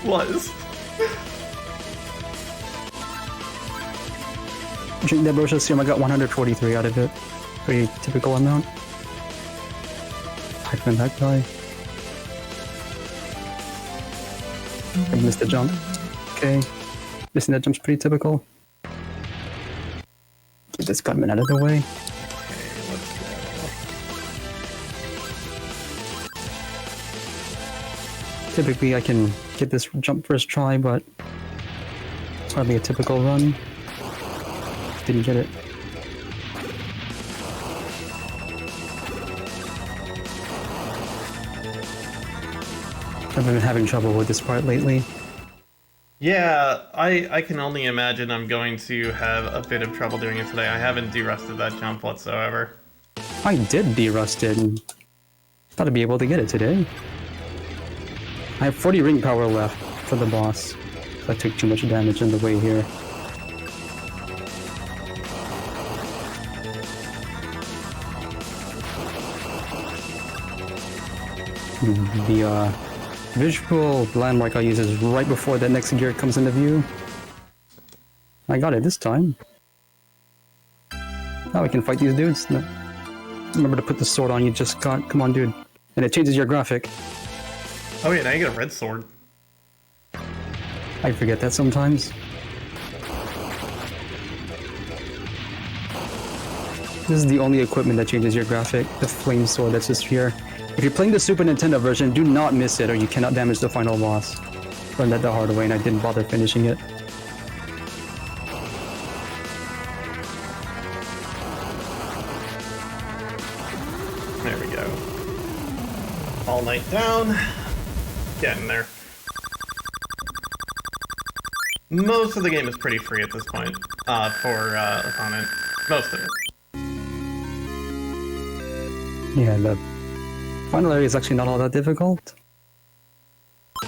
Was. Drink that brochure serum, I got 143 out of it. Pretty typical amount. Hide from that guy. I missed the jump. Okay. Missing that jump's pretty typical. Get this gunman out of the way. Okay, let's go. Typically I can get this jump first try, but it's hardly a typical run. Didn't get it. I've been having trouble with this part lately. Yeah, I can only imagine I'm going to have a bit of trouble doing it today. I haven't derusted that jump whatsoever. I did derust it and thought I'd be able to get it today. I have 40 ring power left for the boss. I took too much damage on the way here. The visual landmark I use is right before the next gear comes into view. I got it this time. Now we can fight these dudes. No. Remember to put the sword on you just got. Come on, dude. And it changes your graphic. Oh yeah, now you get a red sword. I forget that sometimes. This is the only equipment that changes your graphic. The flame sword that's just here. If you're playing the Super Nintendo version, do not miss it or you cannot damage the final boss. Learned that the hard way and I didn't bother finishing it. There we go. All night down. Getting there. Most of the game is pretty free at this point, for opponent. Most of it. Yeah, the final area is actually not all that difficult.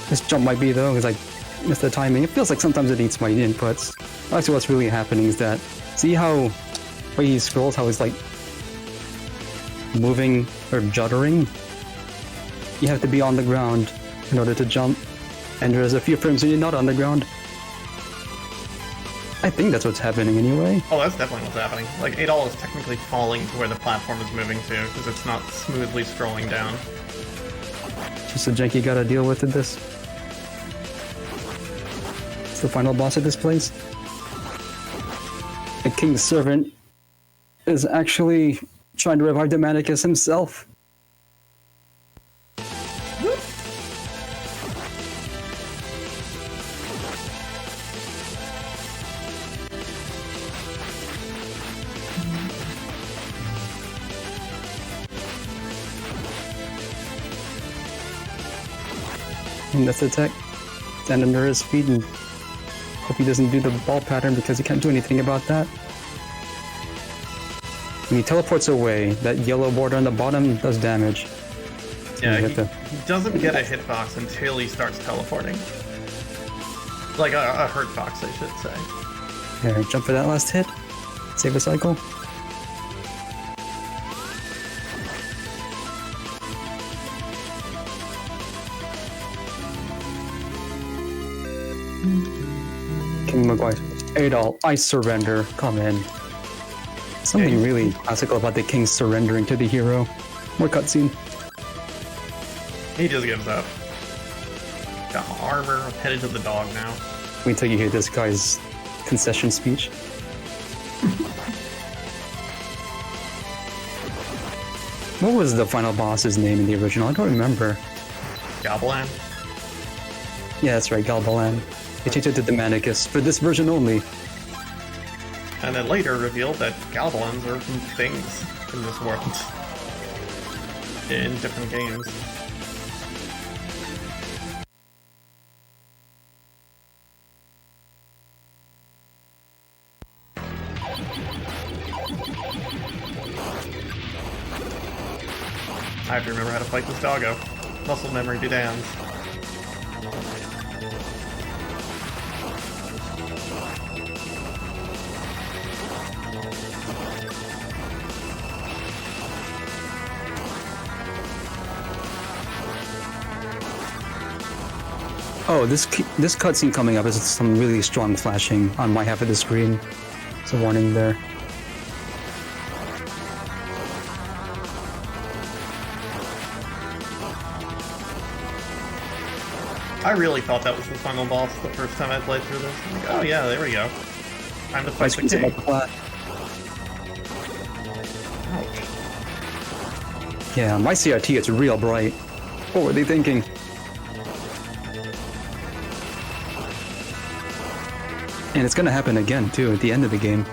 This jump might be though, because I missed the timing. It feels like sometimes it eats my inputs. Actually, what's really happening is that, see how when he scrolls, how he's like moving or juddering? You have to be on the ground in order to jump, and there's a few frames when you're not on the ground. I think that's what's happening anyway. Oh, that's definitely what's happening. Like, Adol is technically falling to where the platform is moving to, because it's not smoothly scrolling down. Just a jank you gotta deal with in this. It's the final boss of this place. The king's servant is actually trying to revive the Manicus himself. And that's the attack. Stand under his feet and hope he doesn't do the ball pattern because he can't do anything about that. When he teleports away, that yellow border on the bottom does damage. So Yeah, he doesn't get a hitbox until he starts teleporting. Like a hurt box, I should say. Here, jump for that last hit. Save a cycle. King Maguire. Adol, I surrender. Come in. Something really classical about the king surrendering to the hero. More cutscene. He just gives up. Got armor, headed to the dog now. Wait till you hear this guy's concession speech. What was the final boss's name in the original? I don't remember. Goblin? Yeah, that's right, Galbalan. They changed it to the Manicus for this version only. And then later revealed that Galbalans are things in this world. In different games. I have to remember how to fight this doggo. Muscle memory be damned. Oh, this cutscene coming up is some really strong flashing on my half of the screen. It's a warning there. I really thought that was the final boss the first time I played through this. I'm like, oh yeah, there we go. Time to fight the king. Ouch. Yeah, my CRT it's real bright. What were they thinking? And it's gonna happen again too at the end of the game.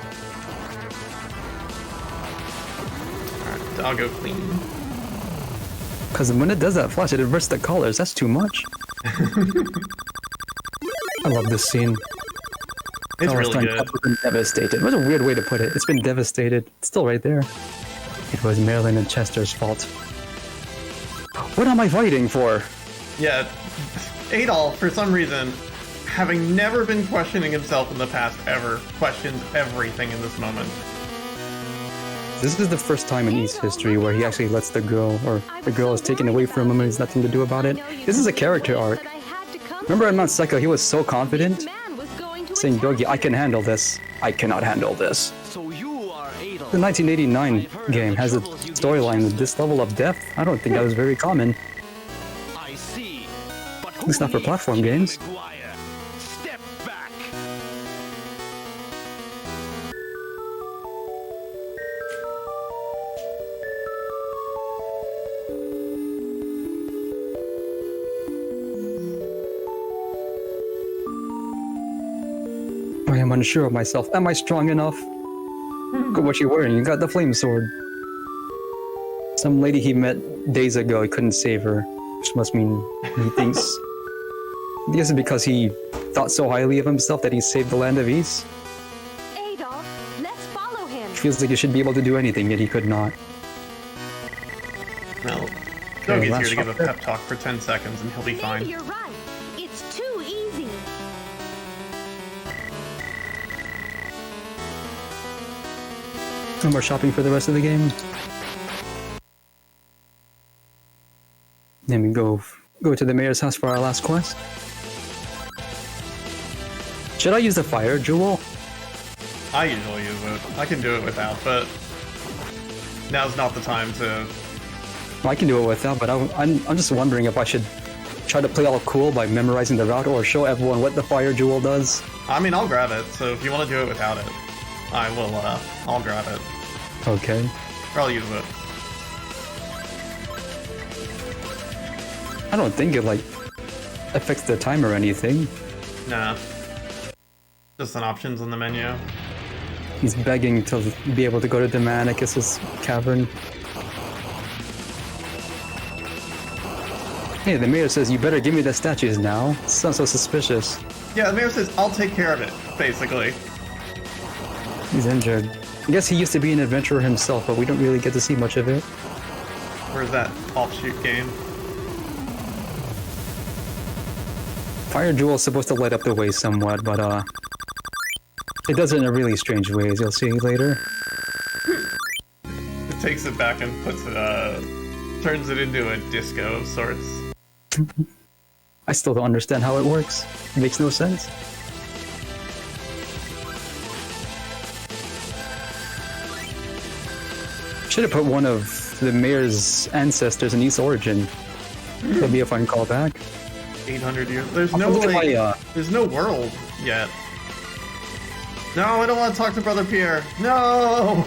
Alright, doggo clean. Because when it does that flash, it inverts the colors. That's too much. I love this scene. It's really good. It's been devastated. What a weird way to put it. It's been devastated. It's still right there. It was Marilyn and Chester's fault. What am I fighting for? Yeah, Adol, for some reason, having never been questioning himself in the past ever, questions everything in this moment. This is the first time in East history where he actually lets the girl, or the girl is taken away from him and there's nothing to do about it. This is a character arc. Remember in Mount Seika, he was so confident, saying, Yogi, I can handle this. I cannot handle this. The 1989 game has a storyline with this level of depth. I don't think that was very common. At least not for platform games. I am unsure of myself. Am I strong enough? Look at what you're wearing. You got the flame sword. Some lady he met days ago, he couldn't save her. Which must mean he thinks... This is because he thought so highly of himself that he saved the land of East. Adolf, let's follow him. Feels like he should be able to do anything, yet he could not. Well, Yogi's here to give a pep talk for 10 seconds and he'll be fine. Maybe you're right. It's too easy. No more shopping for the rest of the game. Then we go to the mayor's house for our last quest. Should I use the fire jewel? I usually use it. I can do it without, but now's not the time to... I can do it without, but I'm just wondering if I should try to play all cool by memorizing the route or show everyone what the fire jewel does. I mean, I'll grab it, so if you want to do it without it, I will, I'll grab it. Okay. Or I'll use it. I don't think it, like, affects the time or anything. Nah. Just an options in the menu. He's begging to be able to go to Demonicus's cavern. Hey, the mayor says you better give me the statues now. Sounds so suspicious. Yeah, the mayor says, I'll take care of it, basically. He's injured. I guess he used to be an adventurer himself, but we don't really get to see much of it. Where's that offshoot game? Fire Jewel is supposed to light up the way somewhat, but it does it in a really strange way, as you'll see later. It takes it back and puts it, turns it into a disco of sorts. I still don't understand how it works. It makes no sense. Should have put one of the mayor's ancestors in East Origin. That'd be a fun callback. 800 years. There's no way. There's no world yet. No, I don't want to talk to Brother Pierre. No!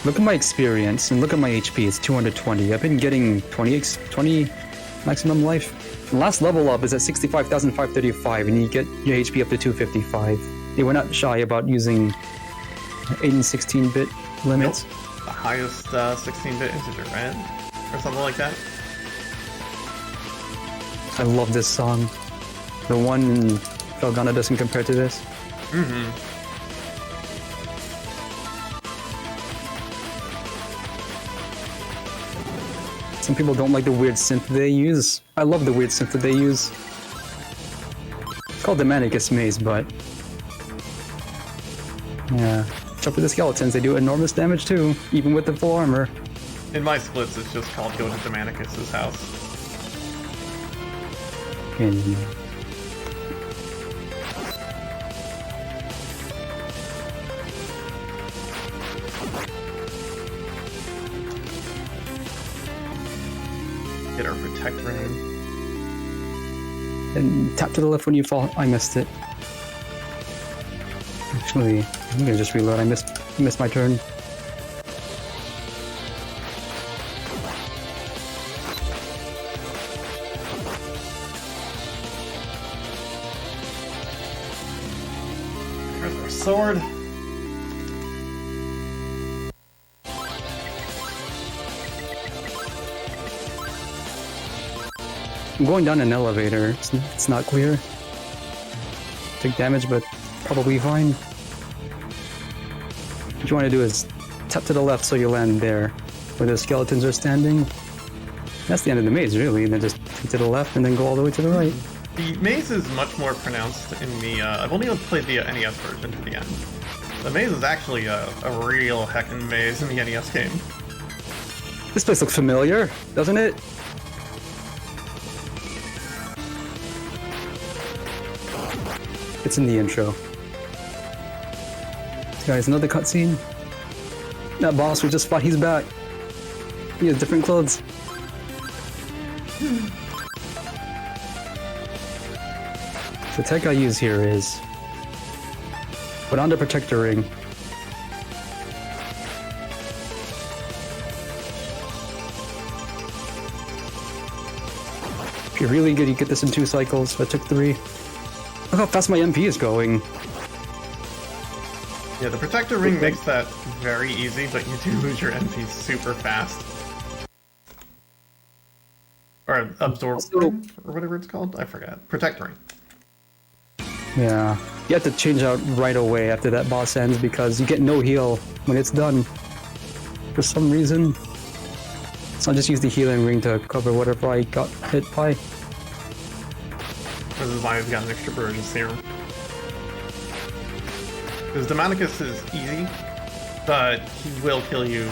Look at my experience and look at my HP. It's 220. I've been getting 20 maximum life. The last level up is at 65,535, and you get your HP up to 255. They were not shy about using 8 and 16-bit limits. Nope. The highest 16-bit integer, right? Or something like that. I love this song. The one in Volcano doesn't compare to this. Mm-hmm. Some people don't like the weird synth they use. I love the weird synth that they use. It's called the Manicus Maze, but... yeah. Except for the skeletons, they do enormous damage too, even with the full armor. In my splits, it's just called Go to Demonicus's house. And... get our protect ring. and tap to the left when you fall. I missed it. Actually, I'm gonna just reload. I missed my turn. There's our sword. I'm going down an elevator. It's not clear. Take damage, but probably fine. What you want to do is tap to the left so you land there, where the skeletons are standing. That's the end of the maze, really. And then just take to the left and then go all the way to the right. The maze is much more pronounced in the, I've only played the NES version to the end. The maze is actually a real heckin' maze in the NES game. This place looks familiar, doesn't it? It's in the intro. Guys, another cutscene. That boss we just fought, he's back. He has different clothes. The tech I use here is put on the protector ring. If you're really good, you get this in 2 cycles. I took 3. Look how fast my MP is going. Yeah, the protector ring makes that very easy, but you do lose your MP super fast. Or absorb ring, or whatever it's called. I forgot. Protector ring. Yeah, you have to change out right away after that boss ends because you get no heal when it's done. For some reason. So I'll just use the healing ring to cover whatever I got hit by. This is why I've got an extra Burgess serum. Because Demonicus is easy, but he will kill you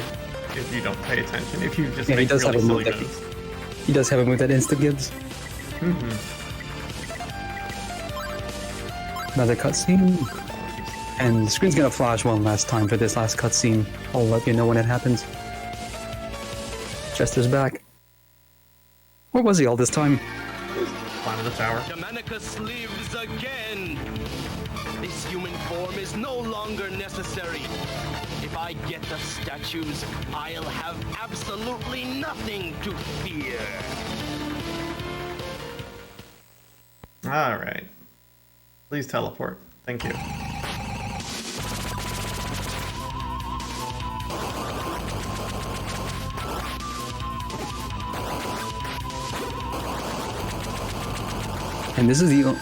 if you don't pay attention. If you just make really silly moves. He does have a move that insta gives. Mm-hmm. Another cutscene. And the screen's gonna flash one last time for this last cutscene. I'll let you know when it happens. Chester's back. Where was he all this time? Climbing the tower. Germanicus lives again! This human form is no longer necessary. If I get the statues, I'll have absolutely nothing to fear. Alright. Please teleport. Thank you. And this is the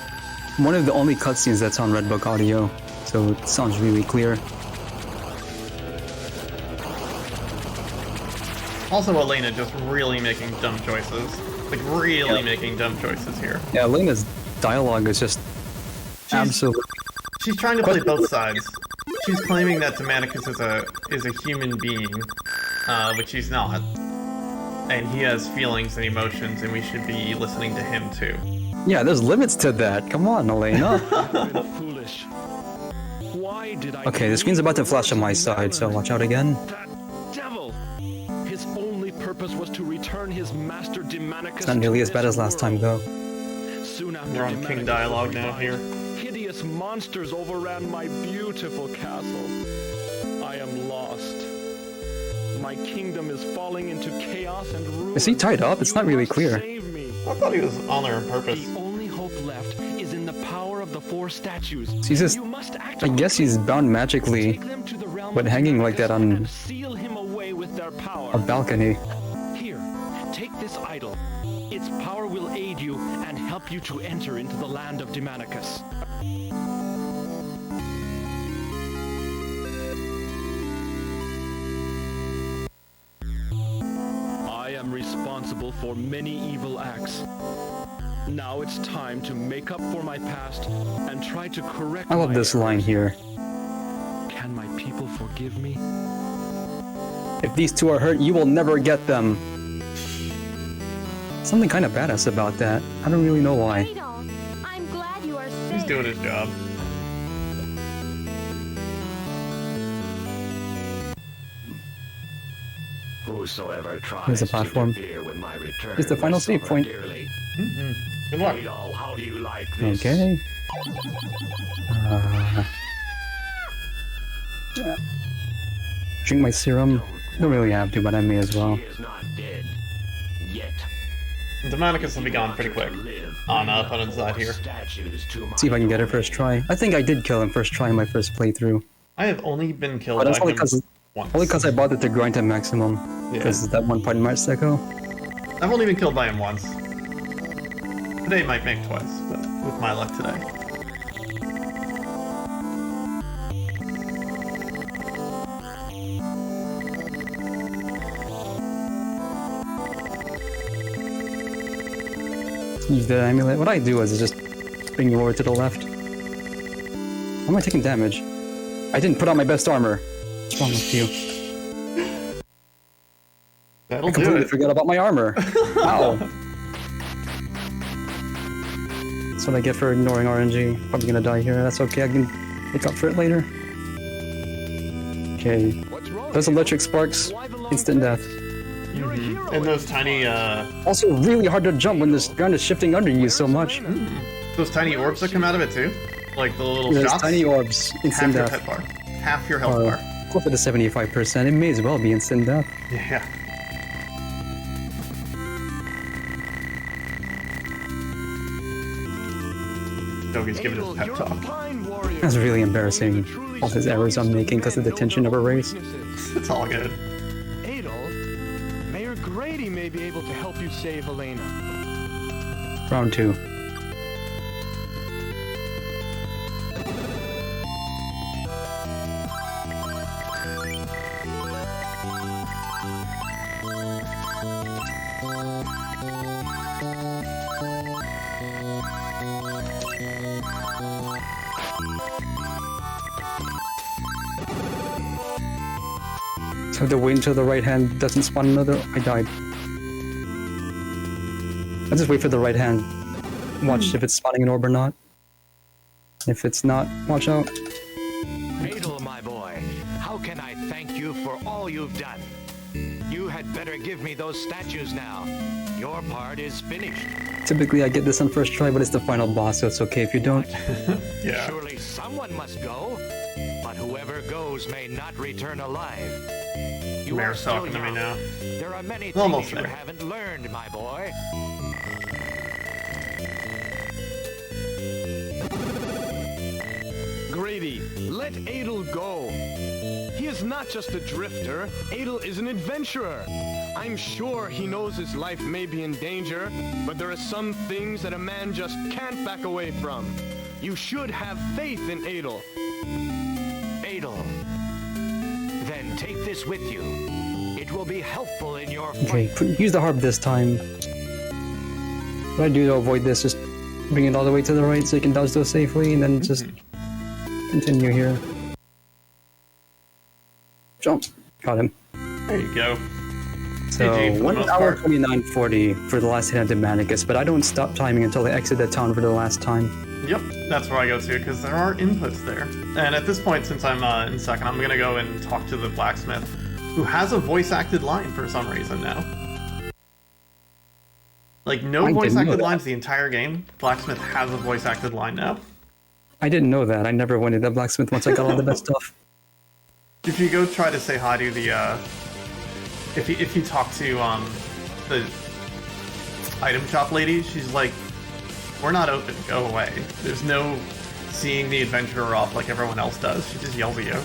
one of the only cutscenes that's on Redbook audio, so it sounds really clear. Also, Elena just really making dumb choices. Like, really making dumb choices here. Yeah, Elena's dialogue is just absolutely... She's trying to play both sides. She's claiming that Germanicus is a human being, which he's not. And he has feelings and emotions, and we should be listening to him too. Yeah, there's limits to that. Come on, Elena. Foolish. Why did I Okay, the screen's about to flash on my side, so watch out again. That devil! His only purpose was to return his master Germanicus. It's not nearly as bad as last time, though. Soon after We're on King Dialogue now here. Hideous monsters overran my beautiful castle. I am lost. My kingdom is falling into chaos and ruin. Is he tied up? It's not really clear. Save me. I thought he was on there on purpose. The only hope left is in the power of the 4 statues. He's just... You must act I guess he's bound magically, Take them to the realm but of hanging like that on and seal him away with their power. a balcony. Here, take this idol. Its power will aid you and help you to enter into the land of Germanicus. I am responsible for many evil acts. Now it's time to make up for my past and try to correct I love my this line errors. here. Can my people forgive me? If these two are hurt, you will never get them. Something kind of badass about that. I don't really know why. Adol, I'm glad you are safe. He's doing his job. Whosoever tries Here's the to platform. interfere with my return Here's the final will save suffer point. dearly. Good luck. Adol, how do you like this? Okay. Drink my serum. Don't really have to, but I may as well. He is not dead yet. Germanicus will be gone pretty quick. On opponent's side here. See if I can get it first try. I think I did kill him first try in my first playthrough. I have only been killed But that's by only him because once. I bought it to grind to maximum. Because that one part in March Seco. I've only been killed by him once. Today might make twice, but with my luck today. Use the amulet. What I do is just bring you over to the left. Why am I taking damage? I didn't put on my best armor. What's wrong with you? That'll I do completely it. forgot about my armor. Ow. That's what I get for ignoring RNG. Probably gonna die here. That's okay. I can make up for it later. Okay. Those electric sparks. Instant death. And those tiny, Also really hard to jump when this ground is shifting under you so much. those tiny orbs that come out of it too? Like the little There's shots? tiny orbs. Half Instant your death. health bar. Half your health bar. Closer to 75%. It may as well be instant death. Yeah. Dogi's giving us a pep talk. That's really embarrassing. All his errors I'm making because of the tension of a race. It's all good. Adol, Mayor Grady may be able to help you save Elena. Round 2. So the wait until the right hand doesn't spawn another. I died. I just wait for the right hand. Watch if it's spawning an orb or not. If it's not, watch out. thank you for all you've done. You had better give me those statues now. Your part is finished. Typically, I get this on first try, but it's the final boss, so it's okay if you don't. Yeah. Surely someone must go, but whoever goes may not return alive. You are Mayor's still talking to me young. now. There are many Almost things you there. haven't learned, my boy. Grady, let Adel go. He is not just a drifter. Adel is an adventurer. I'm sure he knows his life may be in danger, but there are some things that a man just can't back away from. You should have faith in Adel. Adel. Then take this with you. It will be helpful in your Okay, fight. use the harp this time. What I do to avoid this, just bring it all the way to the right so you can dodge those safely, and then just continue here. Jump. Got him. There you go. So, GG for the 1 most hour part. 29:40 for the last hit on Demonicus, but I don't stop timing until I exit the town for the last time. Yep, that's where I go to, because there are inputs there. And at this point, since I'm in second, I'm gonna go and talk to the blacksmith, who has a voice-acted line for some reason now. Like, no I didn't know voice-acted that. lines the entire game. Blacksmith has a voice-acted line now. I didn't know that. I never went to the blacksmith once I got all the best stuff. If you go try to say hi to the, if you talk to, the item shop lady, she's like, we're not open, go away. There's no seeing the adventurer off like everyone else does. She just yells at you.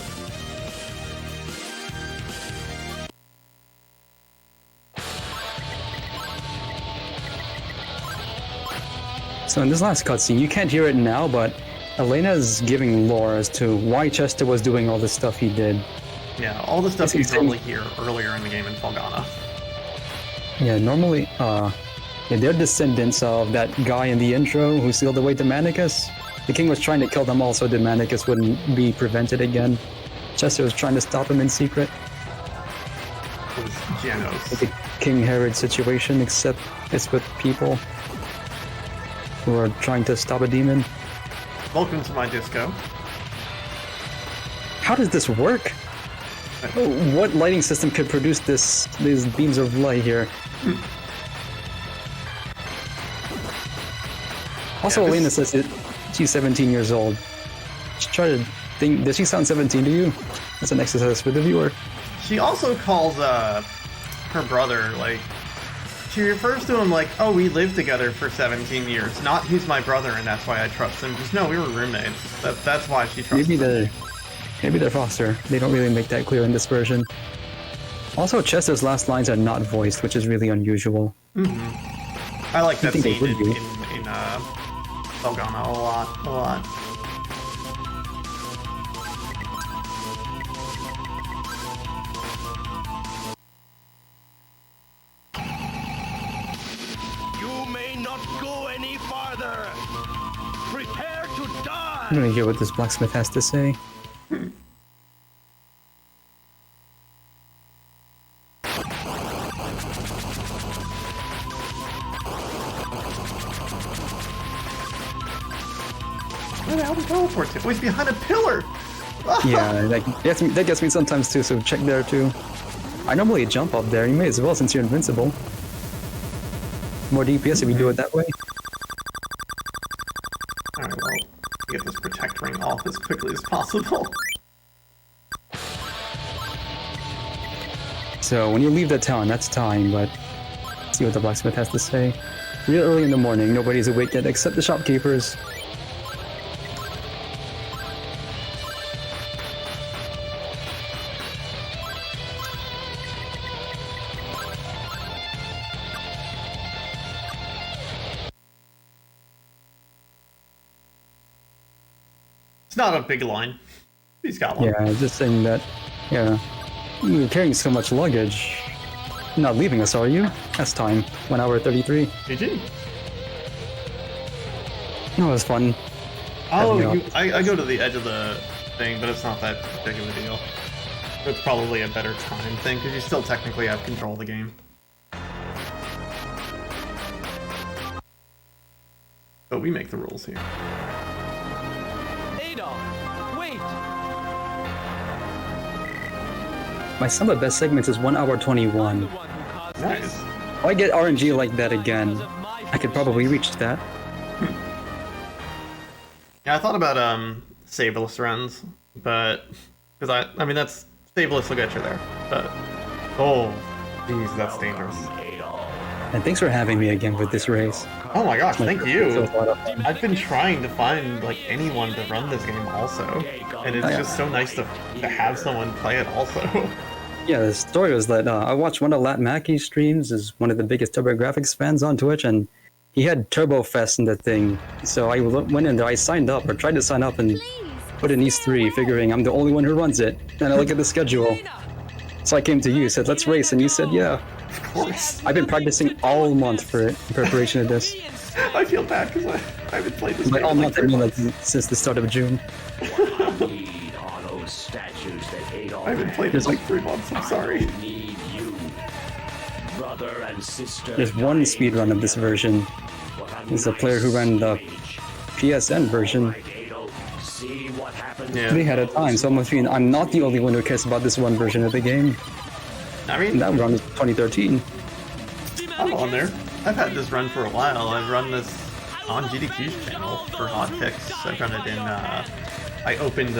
So in this last cutscene, you can't hear it now, but Elena's giving lore as to why Chester was doing all the stuff he did. Yeah, all the stuff you It's probably hear earlier in the game in Volcano. Yeah, normally, they're descendants of that guy in the intro who sealed the way to Manicus. The king was trying to kill them all so Manicus wouldn't be prevented again. Chester was trying to stop him in secret. It was Janos. Like a King Herod situation, except it's with people who are trying to stop a demon. Welcome to my disco. How does this work? What lighting system could produce these beams of light here? Also, Yeah, Elena this- says that she's 17 years old. Just try to think, does she sound 17 to you? That's an exercise for the viewer. She also calls her brother, like, she refers to him like, oh, we lived together for 17 years. Not he's my brother and that's why I trust him. Just no, we were roommates. That's why she trusts him. Maybe they're foster. They don't really make that clear in this version. Also, Chester's last lines are not voiced, which is really unusual. I like that think they scene would be. in Volcano a lot. You may not go any farther. Prepare to die. I'm gonna hear what this blacksmith has to say. Where the hell did he teleport to? Oh, he's behind a pillar! Yeah, that gets me sometimes too, so check there too. I normally jump up there, you may as well since you're invincible. More DPS if you do it that way. Alright, well, get this protect ring off as quickly as possible. So when you leave the town, that's time, but let's see what the blacksmith has to say. Real early in the morning, nobody's awake yet except the shopkeepers. It's not a big line. He's got one. Yeah, just saying that, yeah, you're carrying so much luggage. You're not leaving us, are you? That's time. 1 hour 33. GG. That was fun. Oh, Having I go to the edge of the thing, but it's not that big of a deal. It's probably a better time thing, because you still technically have control of the game. But we make the rules here. Adolf, wait! My sum of best segments is 1 hour 21. Nice. If I get RNG like that again, I could probably reach that. Yeah, I thought about saveless runs, but because I mean that's saveless will get you there, but oh, jeez, that's dangerous. And thanks for having me again with this race. Oh my gosh, thank you. I've been trying to find like anyone to run this game also, and it's just so nice to have someone play it also. Yeah, the story was that I watched one of Lat Mackey's streams, is one of the biggest TurboGrafx fans on Twitch, and he had Turbofest in the thing. So I went in there, I signed up, or tried to sign up and put in East 3, figuring I'm the only one who runs it. And I look at the schedule. So I came to you, said, let's race, and you said, yeah. Of course. I've been practicing all month for it, in preparation of this. I feel bad because I haven't played this game all in month, I 3 mean months. like since the start of June. I haven't played this like 3 months, I'm sorry. There's one speedrun of this version. There's a player who ran the PSN version. Yeah. They had a time, so I'm not the only one who cares about this one version of the game. I mean, And that run is 2013. I'm on there. I've had this run for a while. I've run this on GDQ's channel for hotfix. I've run it in, I opened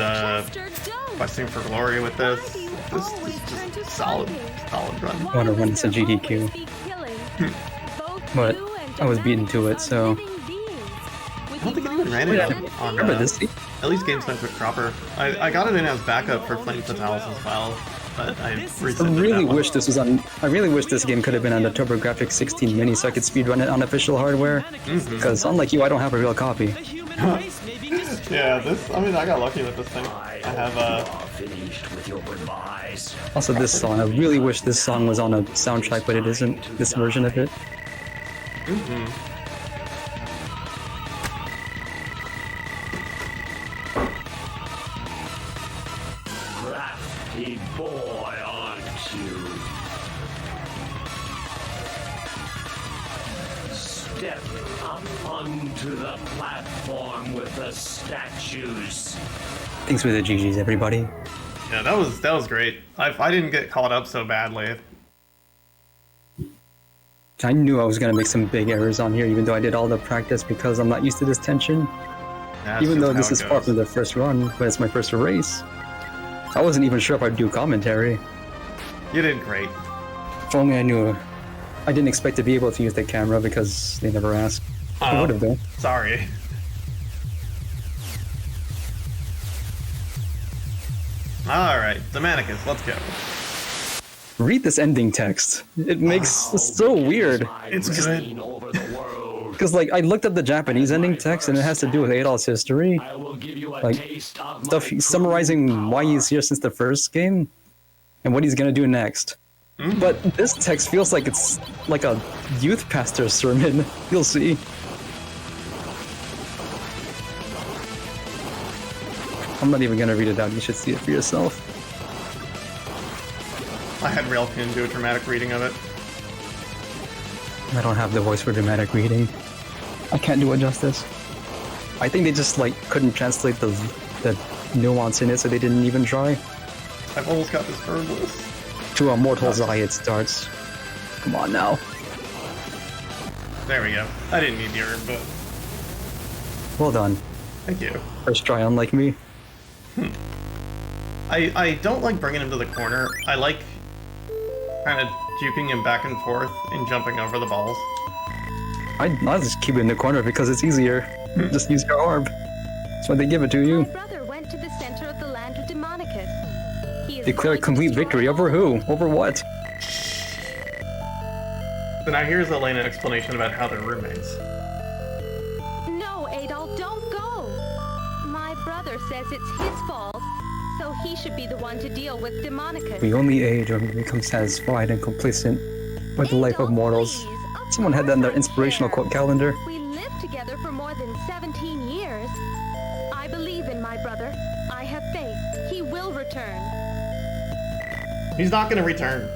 Questing for Glory with this. This is just solid run. I want to run this on GDQ. But I was beaten to it, so... I don't think anyone ran it on Remember this? at least Games Done Quick Proper. I got it in as backup for Flame Fatales as well, but I resubmitted I really that one. wish this was on. I really wish this game could have been on the TurboGrafx 16 Mini so I could speedrun it on official hardware. Because unlike you, I don't have a real copy. Yeah, I mean, I got lucky with this thing. I have Also, this song. I really wish this song was on a soundtrack, but it isn't. This version of it. Crafty boy, aren't you? Step up onto the platform with the statues. Thanks for the GGs, everybody. Yeah, that was great. I didn't get caught up so badly. I knew I was gonna make some big errors on here, even though I did all the practice because I'm not used to this tension. That's Even though just this how is it far goes. from the first run, but it's my first race. I wasn't even sure if I'd do commentary. You did great. If only I knew. I didn't expect to be able to use the camera because they never asked. I would have though. Sorry. Alright, Demonicus, let's go. Read this ending text. It makes it's so weird. It's good. Because like I looked at the Japanese ending text and it has to do with Adolf's history. Like stuff summarizing why he's here since the first game and what he's gonna do next. But this text feels like it's like a youth pastor sermon. You'll see. I'm not even gonna read it out, you should see it for yourself. I had Railkin do a dramatic reading of it. I don't have the voice for dramatic reading. I can't do it justice. I think they just like couldn't translate the nuance in it, so they didn't even try. I've almost got this herbalist. To a mortal's eye it starts. Come on now. There we go. I didn't need the herb, but Well done. thank you. First try unlike me. I don't like bringing him to the corner. I like kind of juking him back and forth and jumping over the balls. I'll just keep it in the corner because it's easier. Just use your orb. That's why they give it to you. My brother went to the center of the land of Demonicus. He is Declare going to complete destroy victory over who? Over what? So now here's Elena's explanation about how they're roommates. No, Adol, don't go. My brother says it's his fault, so he should be the one to deal with Demonicus. We only age when we become satisfied and complacent with the life of mortals. Someone had that in their inspirational quote calendar. We lived together for more than 17 years. I believe in my brother. I have faith. He will return. He's not going to return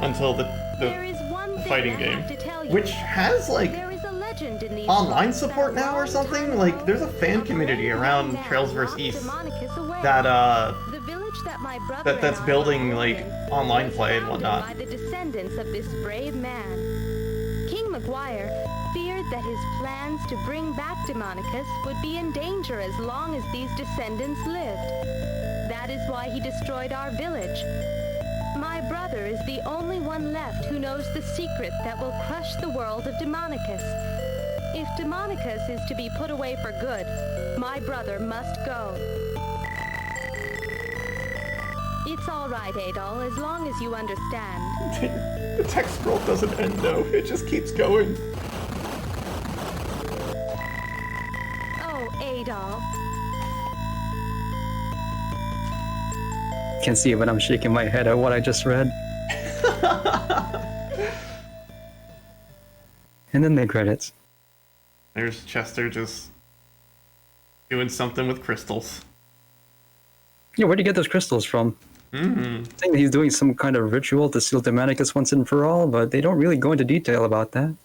until the There is one thing fighting I game, have to tell you. which has like There is a legend in these online woods support that now or long something. time Like ago, there's a fan a community brave around man Trails vs. locked East Demonicus away. that The village that my My brother that's and I building were like orphaned, online play and founded whatnot. by the descendants of this brave man. King Maguire feared that his plans to bring back Demonicus would be in danger as long as these descendants lived. That is why he destroyed our village. My brother is the only one left who knows the secret that will crush the world of Demonicus. If Demonicus is to be put away for good, my brother must go. It's all right, Adol, as long as you understand. The text scroll doesn't end though, it just keeps going. Oh, Adol. Can't see it, but I'm shaking my head at what I just read. And then the credits. There's Chester just doing something with crystals. Yeah, where'd you get those crystals from? I think he's doing some kind of ritual to seal Demonicus once and for all, but they don't really go into detail about that.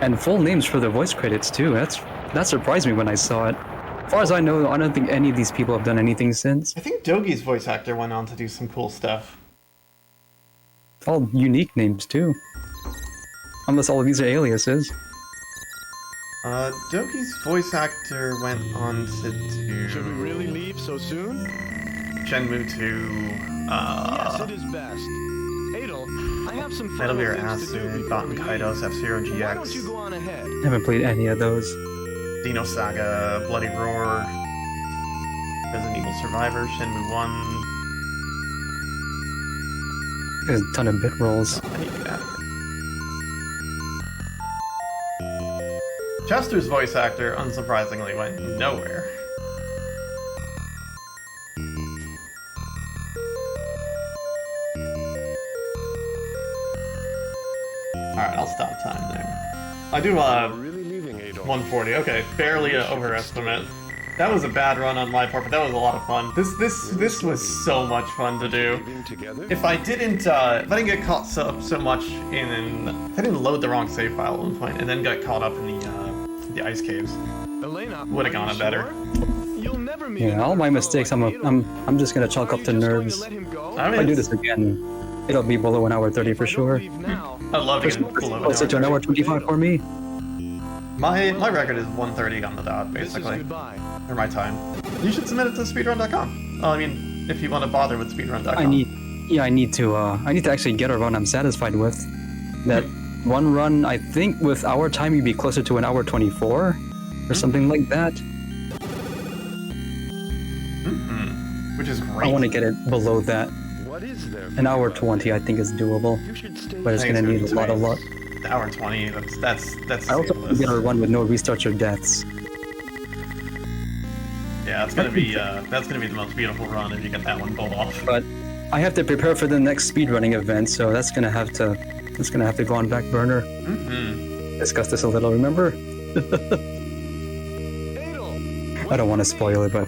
And full names for the voice credits too. That surprised me when I saw it. As far as I know, I don't think any of these people have done anything since. I think Dogi's voice actor went on to do some cool stuff. All unique names too. Unless all of these are aliases. Dogi's voice actor went on to do... Should we really leave so soon? Shenmue 2, Yes, it is best. Adol, I have some Metal final Gear things to do Acid, before Batten we Kaitos, leave. F-Zero Why don't you GX, go on ahead? I haven't played any of those. Dino Saga, Bloody Roar, Resident Evil Survivor, Shenmue 1... There's a ton of bit rolls. I need to get out of here. Chester's voice actor, unsurprisingly, went nowhere. Alright, I'll stop time there. I do, Really leaving, Adol? 140. Okay, barely an overestimate. That was a bad run on my part, but that was a lot of fun. This was so much fun to do. Leaving together? If I didn't get caught so much in, if I didn't load the wrong save file at one point, and then got caught up in the ice caves, Elena, would've gone are you better. sure? You'll never meet Yeah, all my another mistakes, fellow like I'm just gonna chalk Adol. up to Are you just going nerves. let him go? I If I mean, do this again, it'll be below an hour 30 for If I don't sure. leave now, I'd love to It's get below closer to an hour 25 for me. My record is 1:30 on the dot, this is basically, goodbye. for my time. You should submit it to speedrun.com. Well, I mean, if you want to bother with speedrun.com. I need to actually get a run I'm satisfied with. That one run, I think with our time you'd be closer to an hour 24 or something like that. Which is I great. want to get it below that. What is there? An hour 20 I think is doable, You should stay. but it's I think gonna it's need a lot of luck. An hour 20. That's I also want to get a run with no restarts or deaths. Yeah, it's gonna be the most beautiful run if you get that one pulled off. But I have to prepare for the next speedrunning event, so that's gonna have to go on back burner. Discuss this a little, remember? Adol, I don't want to spoil it, but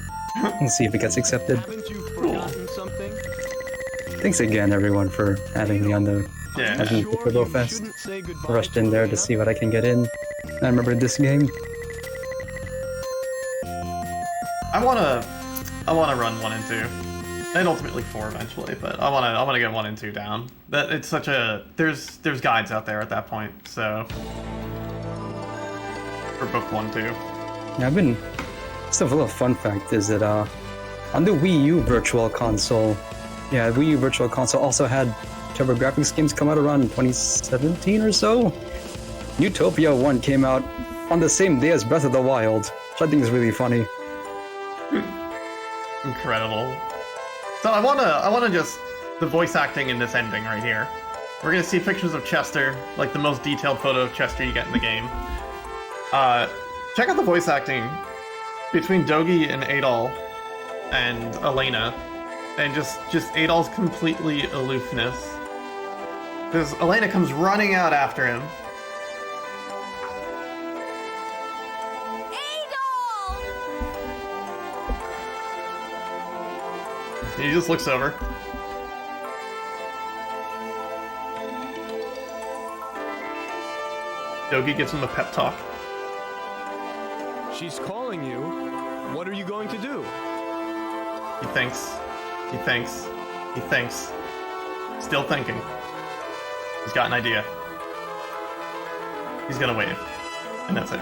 we'll see if it gets accepted. haven't you forgotten something? Thanks again, everyone, for having me on the Yeah. having the Sure you Turbofest. shouldn't say goodbye Rushed to in there to Elena? see what I can get in. I remember this game. I wanna run 1 and 2, and ultimately 4 eventually. But I wanna get 1 and 2 down. That it's such a there's guides out there at that point. So for book 1, 2. Yeah, I've been. Just a little fun fact is that on the Wii U Virtual Console, yeah, Wii U Virtual Console also had TurboGrafx games come out around 2017 or so. Utopia 1 came out on the same day as Breath of the Wild, which I think is really funny. Incredible. So I wanna just the voice acting in this ending right here. We're gonna see pictures of Chester, like the most detailed photo of Chester you get in the game. Check out the voice acting between Dogi and Adol and Elena, and just Adol's completely aloofness. Because Elena comes running out after him. He just looks over. Yogi gives him a pep talk. She's calling you. What are you going to do? He thinks. He thinks. He thinks. Still thinking. He's got an idea. He's gonna wave. And that's it.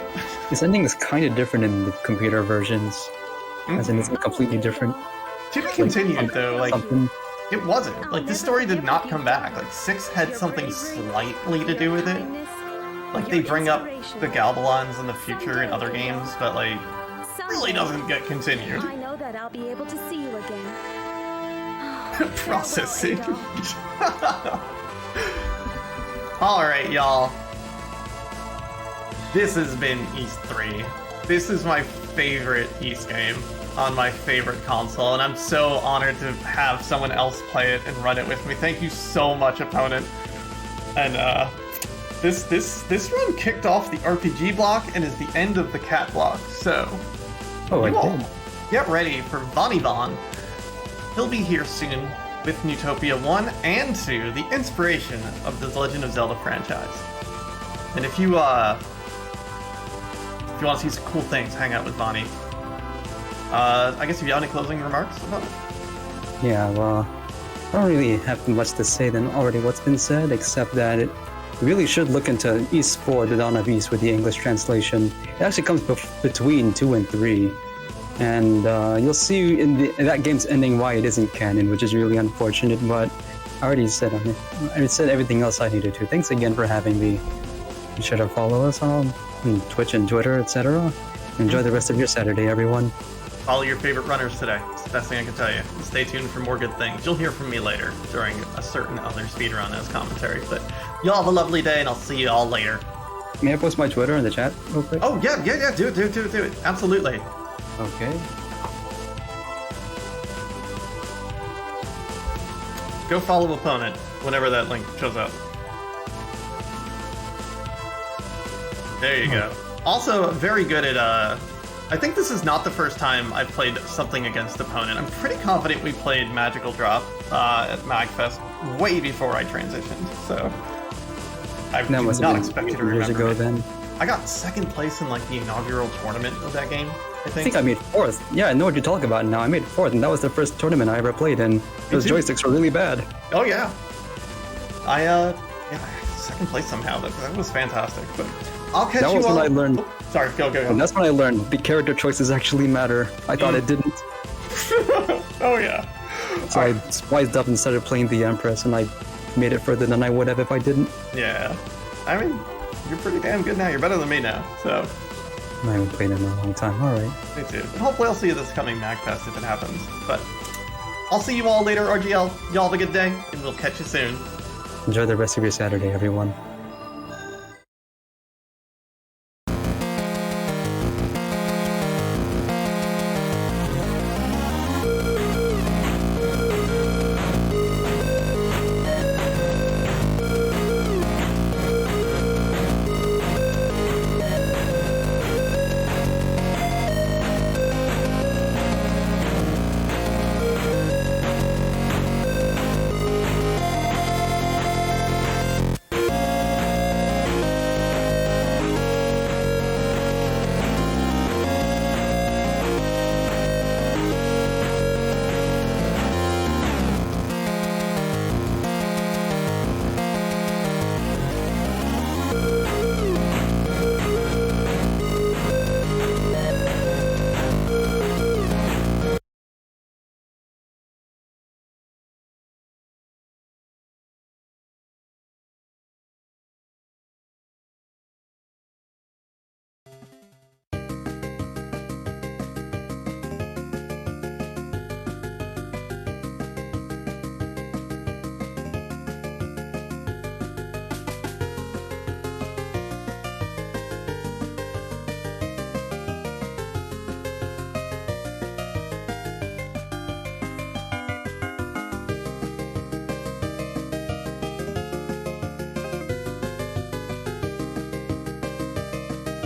This ending is kind of different in the computer versions. As in, it's completely different. To be continued, though, like, something. it wasn't. Like, this story did not come back. Like, 6 had something slightly to do with it. Like, they bring up the Galbalons in the future in other games, but, like, really doesn't get continued. I know that I'll be able to see you again. Processing. Alright, y'all. This has been East 3. This is my favorite East game on my favorite console, and I'm so honored to have someone else play it and run it with me. Thank you so much, opponent. And this run kicked off the RPG block and is the end of the cat block. So, Oh, you I all did. get ready for Vonnie Von. He'll be here soon with Neutopia 1 and 2, the inspiration of the Legend of Zelda franchise. And if you want to see some cool things, hang out with Vonnie. I guess if you have any closing remarks about it? Yeah, well, I don't really have much to say than already what's been said, except that it really should look into East 4, The Dawn of East, with the English translation. It actually comes between 2 and 3. And you'll see in that game's ending why it isn't canon, which is really unfortunate, but I already said on it. I already said everything else I needed to. Thanks again for having me. Be sure to follow us on Twitch and Twitter, etc. Enjoy the rest of your Saturday, everyone. Follow your favorite runners today. It's the best thing I can tell you. Stay tuned for more good things. You'll hear from me later during a certain other speedrun as commentary. But y'all have a lovely day, and I'll see you all later. May I post my Twitter in the chat real quick? Oh, yeah, do it. Absolutely. Okay. Go follow opponent whenever that link shows up. There you go. Also, very good at, I think this is not the first time I've played something against opponent. I'm pretty confident we played Magical Drop at MagFest way before I transitioned, so I That do must not have expect you to been years remember ago it. then. I got second place in like the inaugural tournament of that game, I I think. think I made 4th. Yeah, I know what you're talking about now. I made 4th, and that was the first tournament I ever played in. Those too. joysticks were really bad. Oh yeah. Second place somehow. That was fantastic. But I'll catch That you was all. when I learned. Oh, sorry, go. And that's when I learned the character choices actually matter. I thought it didn't. Oh yeah. So I spiced up and started playing the Empress, and I made it further than I would have if I didn't. Yeah. I mean, you're pretty damn good now. You're better than me now. So, I haven't played in a long time. Alright. me too. And hopefully I'll see you this coming MagFest if it happens. But I'll see you all later, RGL. Y'all have a good day, and we'll catch you soon. Enjoy the rest of your Saturday, everyone.